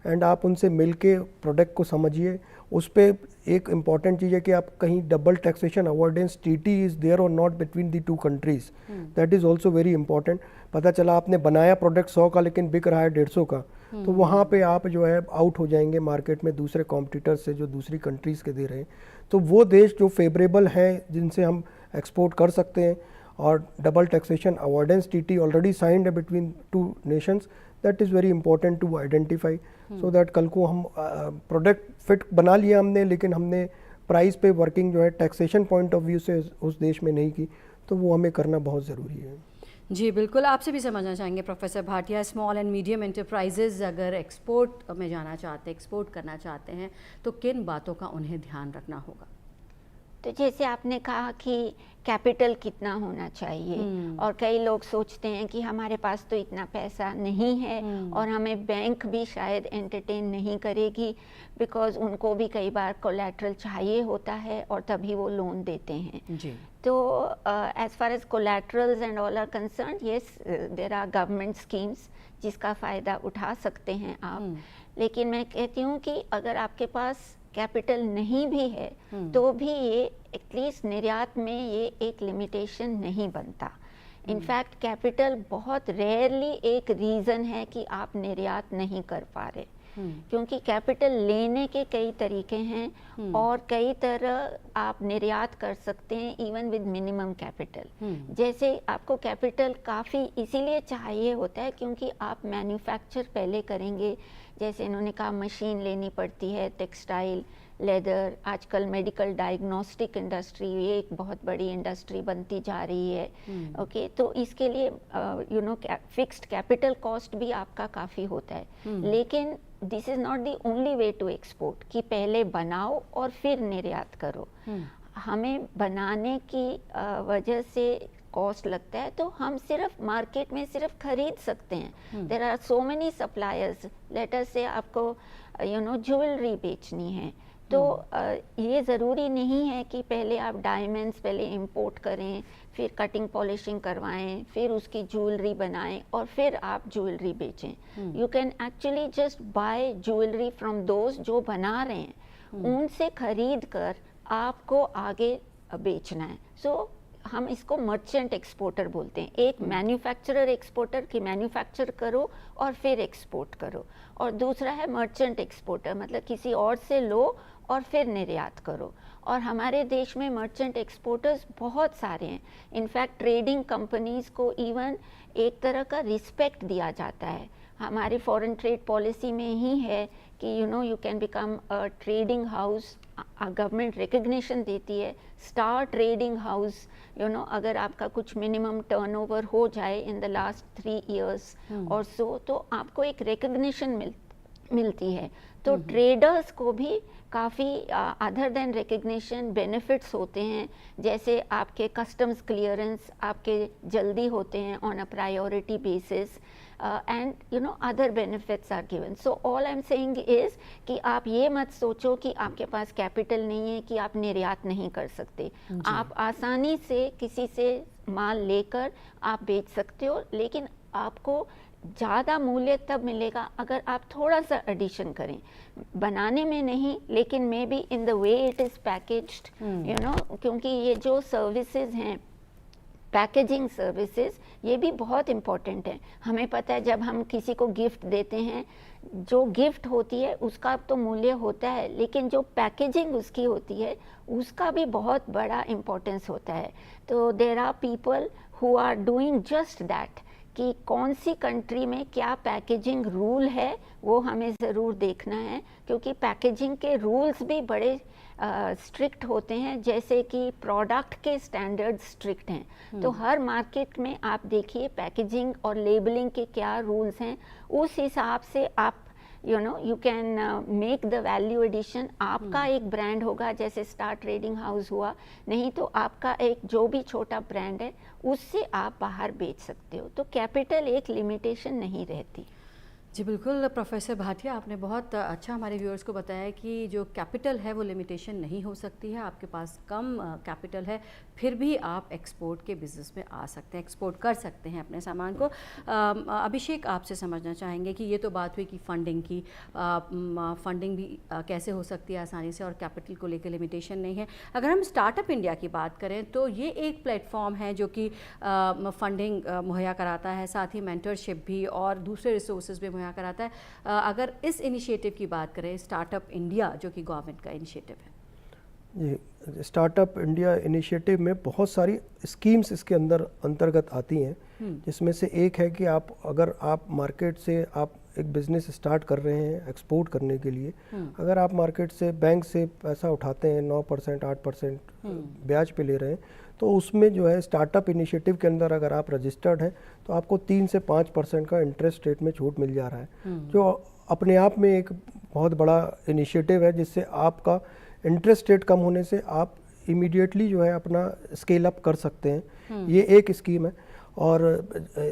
and आप उनसे मिल के प्रोडक्ट को समझिए। उस पर एक इम्पॉर्टेंट चीज़ है कि आप कहीं double taxation avoidance TT is there और not between the 2 countries, that is also very important. पता चला आपने बनाया प्रोडक्ट 100 का लेकिन बिक रहा है 150 का, तो वहाँ पे आप जो है आउट हो जाएंगे मार्केट में दूसरे कॉम्पिटिटर्स से जो दूसरी कंट्रीज़ के दे रहे हैं। तो वो देश जो फेवरेबल हैं जिनसे हम एक्सपोर्ट कर सकते हैं, और double taxation avoidance TT already signed है between 2 nations, that is very important to identify, so that कल को हम प्रोडक्ट फिट बना लिया हमने, लेकिन हमने प्राइस पे वर्किंग जो है टैक्सेशन पॉइंट ऑफ व्यू से उस देश में नहीं की, तो वो हमें करना बहुत ज़रूरी है। जी बिल्कुल, आपसे भी समझना चाहेंगे professor Bhatia, small and medium enterprises अगर एक्सपोर्ट में जाना चाहते हैं, एक्सपोर्ट करना चाहते हैं, तो किन बातों का उन्हें ध्यान रखना होगा? तो जैसे आपने कहा कि कैपिटल कितना होना चाहिए, और कई लोग सोचते हैं कि हमारे पास तो इतना पैसा नहीं है, और हमें बैंक भी शायद एंटरटेन नहीं करेगी, बिकॉज उनको भी कई बार कोलैटरल चाहिए होता है और तभी वो लोन देते हैं जी। तो as far as collaterals and all are concern, yes there are government schemes जिसका फ़ायदा उठा सकते हैं आप, लेकिन मैं कहती हूँ कि अगर आपके पास कैपिटल नहीं भी है तो भी ये एटलीस्ट निर्यात में ये एक लिमिटेशन नहीं बनता। इनफैक्ट कैपिटल बहुत रेयरली एक रीज़न है कि आप निर्यात नहीं कर पा रहे, क्योंकि कैपिटल लेने के कई तरीके हैं और कई तरह आप निर्यात कर सकते हैं इवन विद मिनिमम कैपिटल। जैसे आपको कैपिटल काफ़ी इसीलिए चाहिए होता है क्योंकि आप मैन्युफैक्चर पहले करेंगे, जैसे इन्होंने कहा मशीन लेनी पड़ती है, टेक्सटाइल, लेदर, आजकल मेडिकल डायग्नोस्टिक इंडस्ट्री ये एक बहुत बड़ी इंडस्ट्री बनती जा रही है। ओके, तो इसके लिए फिक्स्ड कैपिटल कॉस्ट भी आपका काफ़ी होता है, लेकिन this is not the only way to export कि पहले बनाओ और फिर निर्यात करो। हमें बनाने की वजह से कॉस्ट लगता है, तो हम सिर्फ मार्केट में सिर्फ खरीद सकते हैं। There are so many suppliers, let us say आपको ज्वेलरी बेचनी है, तो ये ज़रूरी नहीं है कि पहले आप डायमंड्स पहले इंपोर्ट करें, फिर कटिंग पॉलिशिंग करवाएं, फिर उसकी ज्वेलरी बनाएं और फिर आप ज्वेलरी बेचें। You can actually just by jewellery from those जो बना रहे हैं, उनसे खरीद कर आपको आगे बेचना है। सो हम इसको मर्चेंट एक्सपोर्टर बोलते हैं। एक मैन्युफैक्चरर एक्सपोर्टर कि मैन्युफैक्चर करो और फिर एक्सपोर्ट करो, और दूसरा है मर्चेंट एक्सपोर्टर, मतलब किसी और से लो और फिर निर्यात करो। और हमारे देश में मर्चेंट एक्सपोर्टर्स बहुत सारे हैं। इनफैक्ट ट्रेडिंग कंपनीज़ को इवन एक तरह का रिस्पेक्ट दिया जाता है। हमारी फॉरेन ट्रेड पॉलिसी में ही है कि you can become a trading house, government recognition देती है, स्टार ट्रेडिंग हाउस, अगर आपका कुछ मिनिमम टर्नओवर हो जाए इन द लास्ट 3 years और सो, तो आपको एक रिकग्निशन मिलती है। तो ट्रेडर्स को भी काफ़ी अदर देन रिकग्निशन बेनिफिट्स होते हैं, जैसे आपके कस्टम्स क्लियरेंस आपके जल्दी होते हैं on a priority basis, and other benefits are given. So all I am saying is कि आप ये मत सोचो कि आपके पास कैपिटल नहीं है कि आप निर्यात नहीं कर सकते। आप आसानी से किसी से माल लेकर आप बेच सकते हो, लेकिन आपको ज़्यादा मूल्य तब मिलेगा अगर आप थोड़ा सा एडिशन करें, बनाने में नहीं लेकिन may be in the way it is packaged, क्योंकि ये जो सर्विसेज हैं, पैकेजिंग सर्विसेज, ये भी बहुत इम्पोर्टेंट है। हमें पता है जब हम किसी को गिफ्ट देते हैं, जो गिफ्ट होती है उसका तो मूल्य होता है, लेकिन जो पैकेजिंग उसकी होती है उसका भी बहुत बड़ा इम्पोर्टेंस होता है। तो there are people who are doing just that, कि कौन सी कंट्री में क्या पैकेजिंग रूल है वो हमें ज़रूर देखना है, क्योंकि पैकेजिंग के रूल्स भी बड़े स्ट्रिक्ट होते हैं, जैसे कि प्रोडक्ट के स्टैंडर्ड स्ट्रिक्ट हैं। तो हर मार्केट में आप देखिए पैकेजिंग और लेबलिंग के क्या रूल्स हैं, उस हिसाब से आप you can make the value addition. आपका एक ब्रांड होगा, जैसे स्टार ट्रेडिंग हाउस हुआ, नहीं तो आपका एक जो भी छोटा ब्रांड है उससे आप बाहर बेच सकते हो। तो कैपिटल एक लिमिटेशन नहीं रहती। जी बिल्कुल प्रोफेसर भाटिया, आपने बहुत अच्छा हमारे व्यूअर्स को बताया कि जो कैपिटल है वो लिमिटेशन नहीं हो सकती है। आपके पास कम कैपिटल है फिर भी आप एक्सपोर्ट के बिज़नेस में आ सकते हैं, एक्सपोर्ट कर सकते हैं अपने सामान को। अभिषेक, आपसे समझना चाहेंगे कि ये तो बात हुई कि फ़ंडिंग की, फ़ंडिंग भी कैसे हो सकती है आसानी से, और कैपिटल को लेकर लिमिटेशन नहीं है। अगर हम स्टार्टअप इंडिया की बात करें तो ये एक प्लेटफॉर्म है जो कि फ़ंडिंग मुहैया कराता है, साथ ही मेंटरशिप भी और दूसरे रिसोर्सेज भी मुहैया कराता है। अगर इस इनिशिएटिव की बात करें, स्टार्टअप इंडिया जो कि गवर्नमेंट का इनिशिएटिव है, जी, स्टार्टअप इंडिया इनिशिएटिव में बहुत सारी स्कीम्स इसके अंतर्गत आती हैं, जिसमें से एक है कि अगर आप मार्केट से आप एक बिज़नेस स्टार्ट कर रहे हैं एक्सपोर्ट करने के लिए, अगर आप मार्केट से बैंक से पैसा उठाते हैं 9% 8% ब्याज पे ले रहे हैं, तो उसमें जो है स्टार्टअप इनिशिएटिव के अंदर अगर आप रजिस्टर्ड हैं तो आपको 3 से 5% का इंटरेस्ट रेट में छूट मिल जा रहा है, जो अपने आप में एक बहुत बड़ा इनिशिएटिव है, जिससे आपका इंटरेस्ट रेट कम होने से आप इमीडिएटली जो है अपना स्केल अप कर सकते हैं। ये एक स्कीम है। और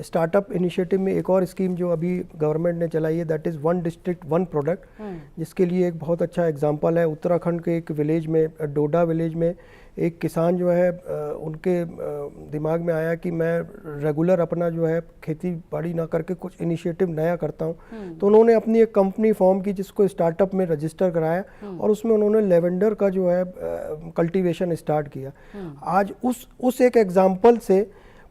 स्टार्टअप इनिशिएटिव में एक और स्कीम जो अभी गवर्नमेंट ने चलाई है, दैट इज़ 1 डिस्ट्रिक्ट 1 प्रोडक्ट, जिसके लिए एक बहुत अच्छा एग्जांपल है उत्तराखंड के एक विलेज में, डोडा विलेज में एक किसान जो है उनके दिमाग में आया कि मैं रेगुलर अपना जो है खेती बाड़ी ना करके कुछ इनिशिएटिव नया करता हूँ। तो उन्होंने अपनी एक कंपनी फॉर्म की जिसको स्टार्टअप में रजिस्टर कराया और उसमें उन्होंने लेवेंडर का जो है कल्टीवेशन स्टार्ट किया। आज उस एक एग्जाम्पल से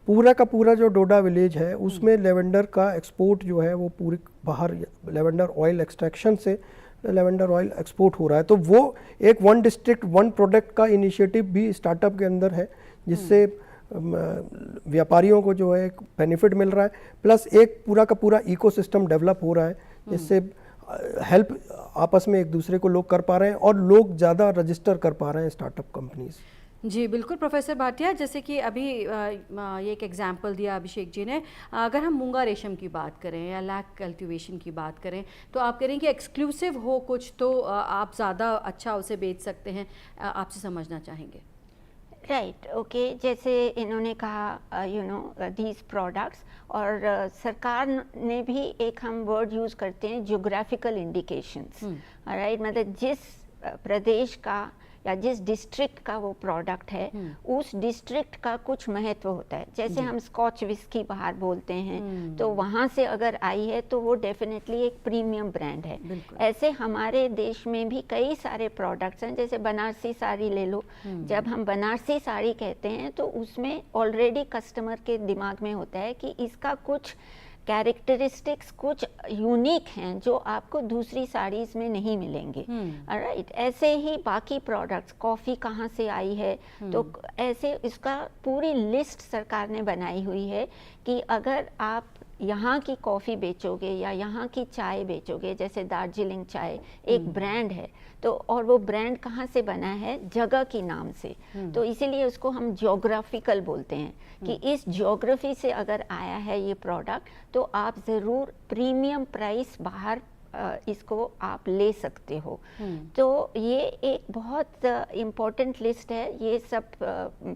पूरा का पूरा जो डोडा विलेज है उसमें लेवेंडर का एक्सपोर्ट जो है वो पूरी बाहर लेवेंडर ऑयल एक्सट्रैक्शन से लेवेंडर ऑयल एक्सपोर्ट हो रहा है। तो वो एक 1 डिस्ट्रिक्ट 1 प्रोडक्ट का इनिशिएटिव भी स्टार्टअप के अंदर है, जिससे व्यापारियों को जो है एक बेनिफिट मिल रहा है, प्लस एक पूरा का पूरा इकोसिस्टम डेवलप हो रहा है, जिससे हेल्प आपस में एक दूसरे को लोग कर पा रहे हैं और लोग ज़्यादा रजिस्टर कर पा रहे हैं स्टार्टअप कंपनीज। जी बिल्कुल प्रोफेसर भाटिया, जैसे कि अभी ये एक एग्जांपल दिया अभिषेक जी ने, अगर हम मूंगा रेशम की बात करें या लैक कल्टीवेशन की बात करें, तो आप कह रहे हैं कि एक्सक्लूसिव हो कुछ तो आप ज़्यादा अच्छा उसे बेच सकते हैं, आपसे समझना चाहेंगे। राइट, ओके, जैसे इन्होंने कहा दीज प्रोडक्ट्स, और सरकार ने भी एक हम वर्ड यूज़ करते हैं ज्योग्राफिकल इंडिकेशंस, राइट, मतलब जिस प्रदेश का या जिस डिस्ट्रिक्ट का वो प्रोडक्ट है उस डिस्ट्रिक्ट का कुछ महत्व होता है। जैसे हम स्कॉच विस्की बाहर बोलते हैं, तो वहाँ से अगर आई है तो वो डेफिनेटली एक प्रीमियम ब्रांड है। ऐसे हमारे देश में भी कई सारे प्रोडक्ट्स हैं, जैसे बनारसी साड़ी ले लो। जब हम बनारसी साड़ी कहते हैं तो उसमें ऑलरेडी कस्टमर के दिमाग में होता है कि इसका कुछ कैरेक्टरिस्टिक्स कुछ यूनिक हैं जो आपको दूसरी साड़ीज़ में नहीं मिलेंगे। राइट, ऐसे ही बाकी प्रोडक्ट्स, कॉफ़ी कहाँ से आई है, तो ऐसे इसका पूरी लिस्ट सरकार ने बनाई हुई है कि अगर आप यहाँ की कॉफ़ी बेचोगे या यहाँ की चाय बेचोगे, जैसे दार्जिलिंग चाय एक ब्रांड है, तो और वो ब्रांड कहाँ से बना है, जगह की नाम से, तो इसीलिए उसको हम ज्योग्राफिकल बोलते हैं कि इस ज्योग्राफी से अगर आया है ये प्रोडक्ट तो आप ज़रूर प्रीमियम प्राइस बाहर इसको आप ले सकते हो। तो ये एक बहुत इम्पोर्टेंट लिस्ट है, ये सब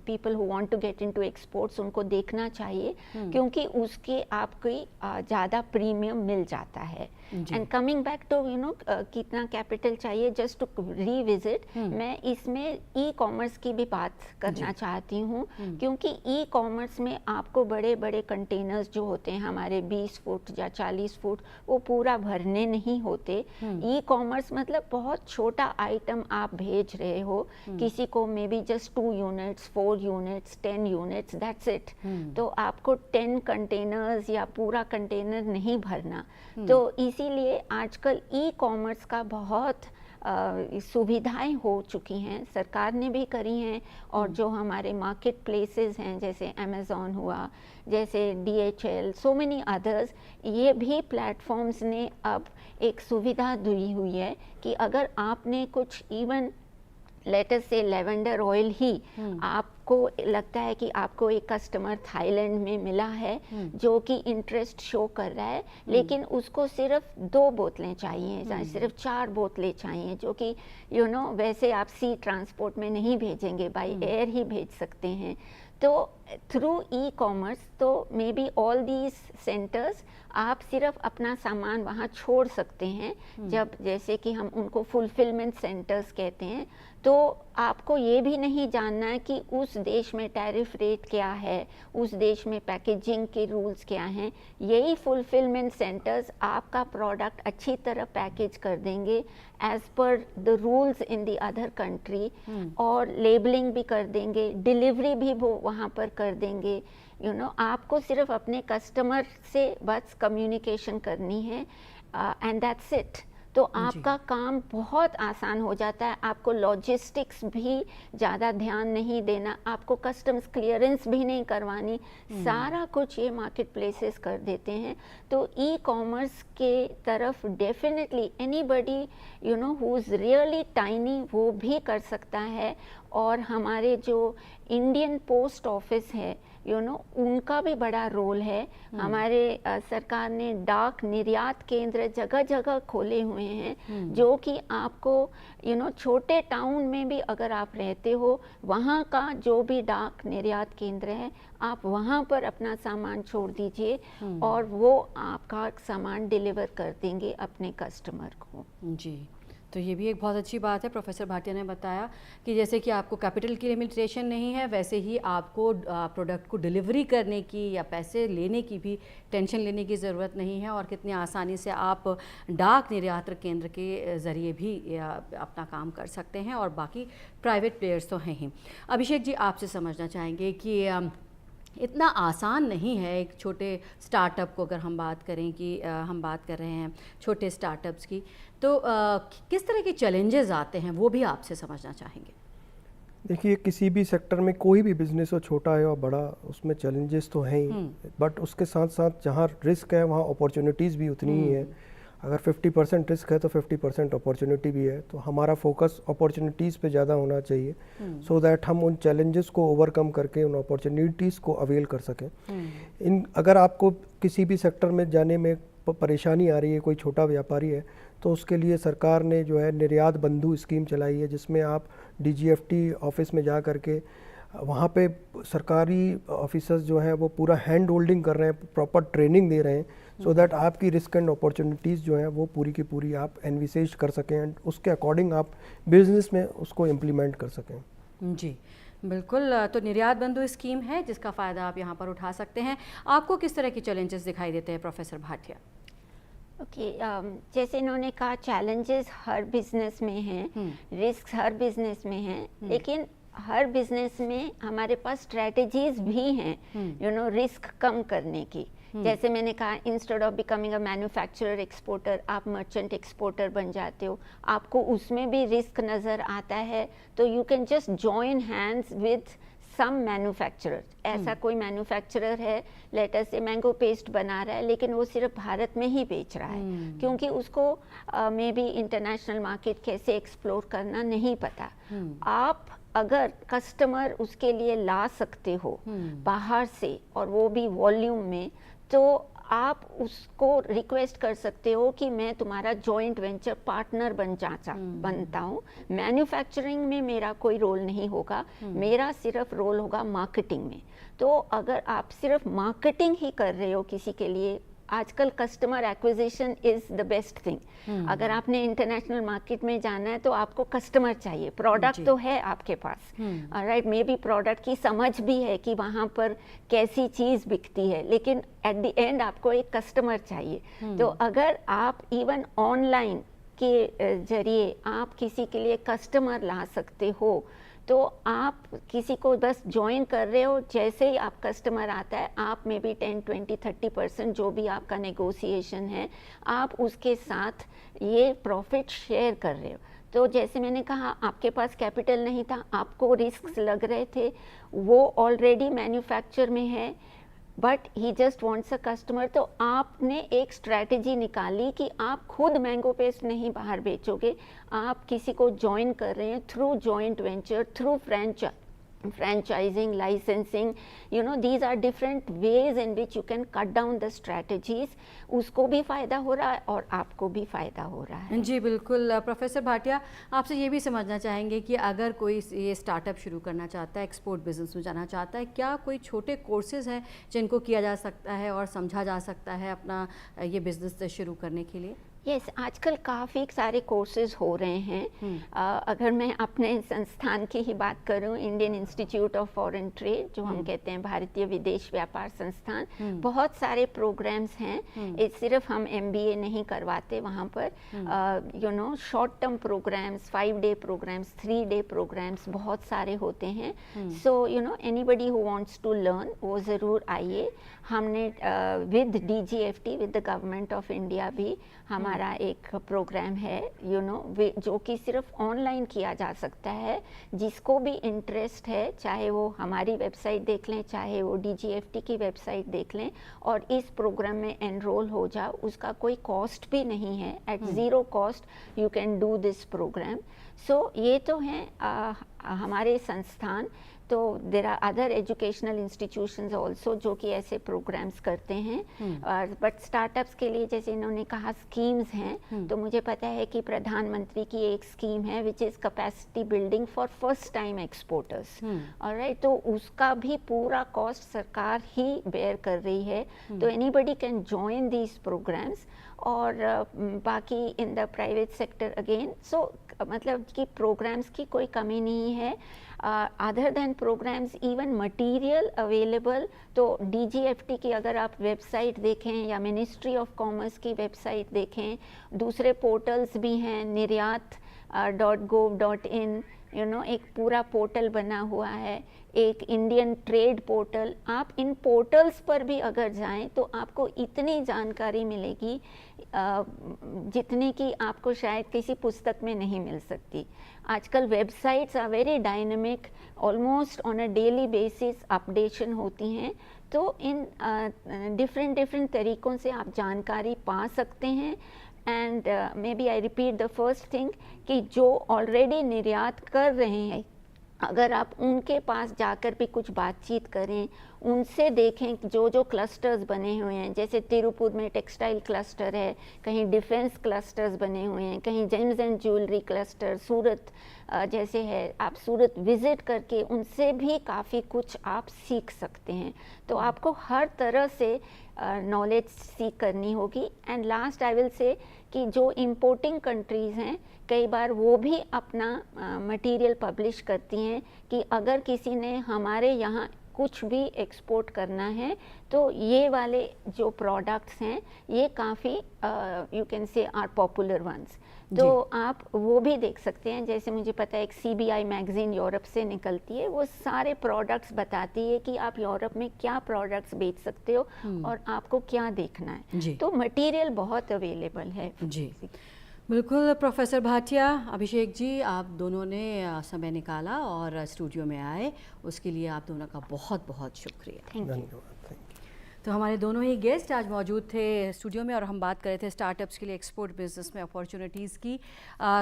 people who want to get into exports उनको देखना चाहिए, क्योंकि उसके आपको ज़्यादा प्रीमियम मिल जाता है। एंड कमिंग बैक टू कितना कैपिटल चाहिए, जस्ट टू रीविजिट, मैं इसमें ई कॉमर्स की भी बात करना चाहती हूँ, क्योंकि ई कॉमर्स में आपको बड़े बड़े कंटेनर्स जो होते हैं हमारे 20 फुट या 40 फुट, वो पूरा भरने नहीं होते। ई कॉमर्स मतलब बहुत छोटा आइटम आप भेज रहे हो, किसी को may be just 2 units, 4 units, 10 units, that's it. तो आपको 10 कंटेनर्स या पूरा कंटेनर नहीं भरना। तो इसीलिए आजकल ई कॉमर्स का बहुत सुविधाएं हो चुकी हैं, सरकार ने भी करी हैं, और जो हमारे मार्केट प्लेसेस हैं जैसे अमेज़ॉन हुआ, जैसे DHL, सो मेनी अदर्स, ये भी प्लेटफॉर्म्स ने अब एक सुविधा दी हुई है कि अगर आपने कुछ इवन लेटेस्ट से लेवेंडर ऑयल ही आपको लगता है कि आपको एक कस्टमर थाईलैंड में मिला है जो कि इंटरेस्ट शो कर रहा है, लेकिन उसको सिर्फ 2 बोतलें चाहिए, सिर्फ 4 बोतलें चाहिए, जो कि वैसे आप सी ट्रांसपोर्ट में नहीं भेजेंगे, बाय एयर ही भेज सकते हैं। तो थ्रू ई कॉमर्स, तो may be all these centres आप सिर्फ अपना सामान वहाँ छोड़ सकते हैं, जब जैसे कि हम उनको फुलफिलमेंट सेंटर्स कहते हैं। तो आपको ये भी नहीं जानना है कि उस देश में टैरिफ रेट क्या है, उस देश में पैकेजिंग के रूल्स क्या हैं। यही फुलफिलमेंट सेंटर्स आपका प्रोडक्ट अच्छी तरह पैकेज कर देंगे as per the rules in the other country, और लेबलिंग भी कर देंगे, डिलीवरी भी वो वहाँ पर कर देंगे। आपको सिर्फ अपने कस्टमर से बस कम्युनिकेशन करनी है, एंड दैट्स इट। तो आपका काम बहुत आसान हो जाता है, आपको लॉजिस्टिक्स भी ज़्यादा ध्यान नहीं देना, आपको कस्टम्स क्लियरेंस भी नहीं करवानी, सारा कुछ ये मार्केट प्लेसेस कर देते हैं। तो ई कॉमर्स के तरफ definitely anybody who is really tiny वो भी कर सकता है। और हमारे जो इंडियन पोस्ट ऑफिस है उनका भी बड़ा रोल है। हमारे सरकार ने डाक निर्यात केंद्र जगह जगह खोले हुए हैं, जो कि आपको छोटे टाउन में भी अगर आप रहते हो, वहाँ का जो भी डाक निर्यात केंद्र है, आप वहाँ पर अपना सामान छोड़ दीजिए और वो आपका सामान डिलीवर कर देंगे अपने कस्टमर को। जी, तो ये भी एक बहुत अच्छी बात है। प्रोफेसर भाटिया ने बताया कि जैसे कि आपको कैपिटल की लिमिटेशन नहीं है, वैसे ही आपको प्रोडक्ट को डिलीवरी करने की या पैसे लेने की भी टेंशन लेने की ज़रूरत नहीं है, और कितनी आसानी से आप डाक निर्यात केंद्र के ज़रिए भी अपना काम कर सकते हैं, और बाकी प्राइवेट प्लेयर्स तो हैं ही। अभिषेक जी, आपसे समझना चाहेंगे कि इतना आसान नहीं है एक छोटे स्टार्टअप को, अगर हम बात करें कि हम बात कर रहे हैं छोटे स्टार्टअप्स की, तो किस तरह के चैलेंजेस आते हैं वो भी आपसे समझना चाहेंगे। देखिए, किसी भी सेक्टर में कोई भी बिजनेस हो, छोटा है और बड़ा, उसमें चैलेंजेस तो हैं ही, बट उसके साथ साथ जहाँ रिस्क है वहाँ अपॉर्चुनिटीज़ भी उतनी ही है। अगर 50% रिस्क है तो 50% अपॉर्चुनिटी भी है, तो हमारा फोकस अपॉर्चुनिटीज़ पे ज़्यादा होना चाहिए, सो दैट हम उन चैलेंजेस को ओवरकम करके उन अपॉर्चुनिटीज़ को अवेल कर सकें। अगर आपको किसी भी सेक्टर में जाने में परेशानी आ रही है, कोई छोटा व्यापारी है, तो उसके लिए सरकार ने जो है निर्यात बंधु स्कीम चलाई है, जिसमें आप DGFT ऑफिस में जा करके वहाँ पे सरकारी ऑफिसर्स जो हैं वो पूरा हैंड होल्डिंग कर रहे हैं, प्रॉपर ट्रेनिंग दे रहे हैं, सो दैट आपकी रिस्क एंड अपॉर्चुनिटीज़ जो हैं वो पूरी की पूरी आप एनविसेज कर सकें एंड उसके अकॉर्डिंग आप बिजनेस में उसको इम्प्लीमेंट कर सकें। जी बिल्कुल, तो निर्यात बंधु स्कीम है जिसका फ़ायदा आप यहाँ पर उठा सकते हैं। आपको किस तरह के चैलेंजेस दिखाई देते हैं प्रोफेसर भाटिया? ओके, जैसे इन्होंने कहा, चैलेंजेस हर बिजनेस में हैं, रिस्क हर बिजनेस में हैं, लेकिन हर बिजनेस में हमारे पास स्ट्रेटजीज भी हैं रिस्क कम करने की। जैसे मैंने कहा, instead of becoming a manufacturer exporter आप मर्चेंट एक्सपोर्टर बन जाते हो, आपको उसमें भी रिस्क नज़र आता है, तो you can just join hands with some manufacturer. ऐसा कोई मैन्युफैक्चरर है, लेटर से मैंगो पेस्ट बना रहा है, लेकिन वो सिर्फ भारत में ही बेच रहा है, क्योंकि उसको मे बी इंटरनेशनल मार्केट कैसे एक्सप्लोर करना नहीं पता। आप अगर कस्टमर उसके लिए ला सकते हो बाहर से, और वो भी वॉल्यूम में, तो आप उसको रिक्वेस्ट कर सकते हो कि मैं तुम्हारा जॉइंट वेंचर पार्टनर बनता हूँ। मैन्युफैक्चरिंग में मेरा कोई रोल नहीं होगा, मेरा सिर्फ रोल होगा मार्केटिंग में। तो अगर आप सिर्फ मार्केटिंग ही कर रहे हो किसी के लिए, आजकल customer acquisition is the best thing. अगर आपने इंटरनेशनल मार्केट में जाना है तो आपको कस्टमर चाहिए, प्रोडक्ट तो है आपके पास, राइट, मे बी प्रोडक्ट की समझ भी है कि वहाँ पर कैसी चीज़ बिकती है, लेकिन एट द एंड आपको एक कस्टमर चाहिए। तो अगर आप इवन ऑनलाइन के जरिए आप किसी के लिए कस्टमर ला सकते हो, तो आप किसी को बस ज्वाइन कर रहे हो, जैसे ही आप कस्टमर आता है आप में भी 10, 20, 30% जो भी आपका नेगोशिएशन है, आप उसके साथ ये प्रॉफिट शेयर कर रहे हो। तो जैसे मैंने कहा, आपके पास कैपिटल नहीं था, आपको रिस्क लग रहे थे, वो ऑलरेडी मैन्युफैक्चर में है, but he just wants a customer. तो आपने एक स्ट्रैटेजी निकाली कि आप खुद मैंगो पेस्ट नहीं बाहर बेचोगे, आप किसी को ज्वाइन कर रहे हैं through joint venture, through franchising, licensing, you know, these are different ways in which you can cut down the strategies। उसको भी फ़ायदा हो रहा है और आपको भी फ़ायदा हो रहा है। जी बिल्कुल। प्रोफेसर भाटिया, आपसे ये भी समझना चाहेंगे कि अगर कोई ये स्टार्टअप शुरू करना चाहता है, एक्सपोर्ट बिजनेस में जाना चाहता है, क्या कोई छोटे कोर्सेज हैं जिनको किया जा सकता है और समझा जा सकता है अपना ये बिजनेस शुरू करने के लिए? यस, आजकल काफ़ी सारे कोर्सेज हो रहे हैं। अगर मैं अपने संस्थान की ही बात करूं, Indian institute of foreign trade, जो हम कहते हैं भारतीय विदेश व्यापार संस्थान, बहुत सारे प्रोग्राम्स हैं। सिर्फ हम MBA नहीं करवाते वहाँ पर, you know, short term programs, 5-day programs, 3-day programs बहुत सारे होते हैं। So you know, anybody who wants to learn, वो ज़रूर आइए। हमने with DGFT, with the government of India भी हमारा एक प्रोग्राम है, यू नो, जो कि सिर्फ ऑनलाइन किया जा सकता है। जिसको भी इंटरेस्ट है, चाहे वो हमारी वेबसाइट देख लें, चाहे वो DGFT की वेबसाइट देख लें, और इस प्रोग्राम में एनरोल हो जाओ। उसका कोई कॉस्ट भी नहीं है, at zero cost you can do this program. So ये तो हैं हमारे संस्थान। तो there are other educational institutions also जो कि ऐसे प्रोग्राम्स करते हैं। बट स्टार्टअप्स के लिए, जैसे इन्होंने कहा, स्कीम्स हैं, तो मुझे पता है कि प्रधानमंत्री की एक स्कीम है which is capacity building for first time exporters, alright. तो उसका भी पूरा कॉस्ट सरकार ही बेयर कर रही है। तो anybody can join these programs. और बाकी in the private sector again, so मतलब कि प्रोग्राम्स की कोई कमी नहीं है। Other than programs, even material available. तो DGFT की अगर आप वेबसाइट देखें या मिनिस्ट्री ऑफ कॉमर्स की वेबसाइट देखें, दूसरे पोर्टल्स भी हैं, निर्यात.gov.in, यू नो, एक पूरा पोर्टल बना हुआ है, एक इंडियन ट्रेड पोर्टल। आप इन पोर्टल्स पर भी अगर जाएं तो आपको इतनी जानकारी मिलेगी जितनी कि आपको शायद किसी पुस्तक में नहीं मिल सकती। आजकल websites are very dynamic, almost on a daily basis updation होती हैं। तो इन डिफरेंट तरीक़ों से आप जानकारी पा सकते हैं। And maybe I repeat the first thing कि जो ऑलरेडी निर्यात कर रहे हैं, अगर आप उनके पास जाकर भी कुछ बातचीत करें, उनसे देखें कि जो क्लस्टर्स बने हुए हैं, जैसे तिरुपुर में टेक्सटाइल क्लस्टर है, कहीं डिफेंस क्लस्टर्स बने हुए हैं, कहीं जेम्स एंड ज्वेलरी क्लस्टर, सूरत जैसे है, आप सूरत विज़िट करके उनसे भी काफ़ी कुछ आप सीख सकते हैं। तो आपको हर तरह से नॉलेज सीख करनी होगी। And last I will say कि जो इंपोर्टिंग कंट्रीज़ हैं, कई बार वो भी अपना मटेरियल पब्लिश करती हैं कि अगर किसी ने हमारे यहाँ कुछ भी एक्सपोर्ट करना है तो ये वाले जो प्रोडक्ट्स हैं ये काफ़ी you can say are popular ones. तो आप वो भी देख सकते हैं, जैसे मुझे पता है एक CBI मैगजीन यूरोप से निकलती है, वो सारे प्रोडक्ट्स बताती है कि आप यूरोप में क्या प्रोडक्ट्स बेच सकते हो और आपको क्या देखना है। तो मटेरियल बहुत अवेलेबल है जी। बिल्कुल प्रोफेसर भाटिया, अभिषेक जी, आप दोनों ने समय निकाला और स्टूडियो में आए, उसके लिए आप दोनों का बहुत बहुत शुक्रिया। Thank you. धन्यवाद। तो हमारे दोनों ही गेस्ट आज मौजूद थे स्टूडियो में और हम बात कर रहे थे स्टार्टअप्स के लिए एक्सपोर्ट बिजनेस में अपॉर्चुनिटीज़ की।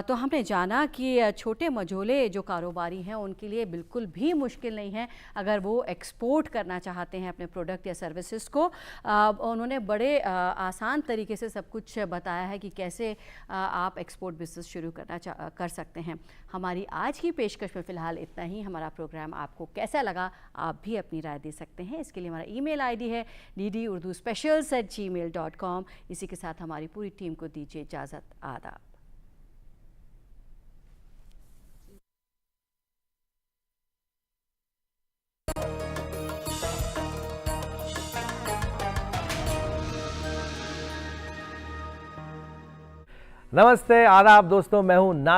तो हमने जाना कि छोटे मझोले जो कारोबारी हैं उनके लिए बिल्कुल भी मुश्किल नहीं है अगर वो एक्सपोर्ट करना चाहते हैं अपने प्रोडक्ट या सर्विसेज को। उन्होंने बड़े आसान तरीके से सब कुछ बताया है कि कैसे आप एक्सपोर्ट बिजनेस शुरू कर सकते हैं। हमारी आज की पेशकश में फ़िलहाल इतना ही। हमारा प्रोग्राम आपको कैसा लगा आप भी अपनी राय दे सकते हैं। इसके लिए हमारा ईमेल आईडी है ddurduspecials@gmail.com। इसी के साथ हमारी पूरी टीम को दीजिए इजाज़त। आदाब। नमस्ते, आदाब दोस्तों, मैं हूं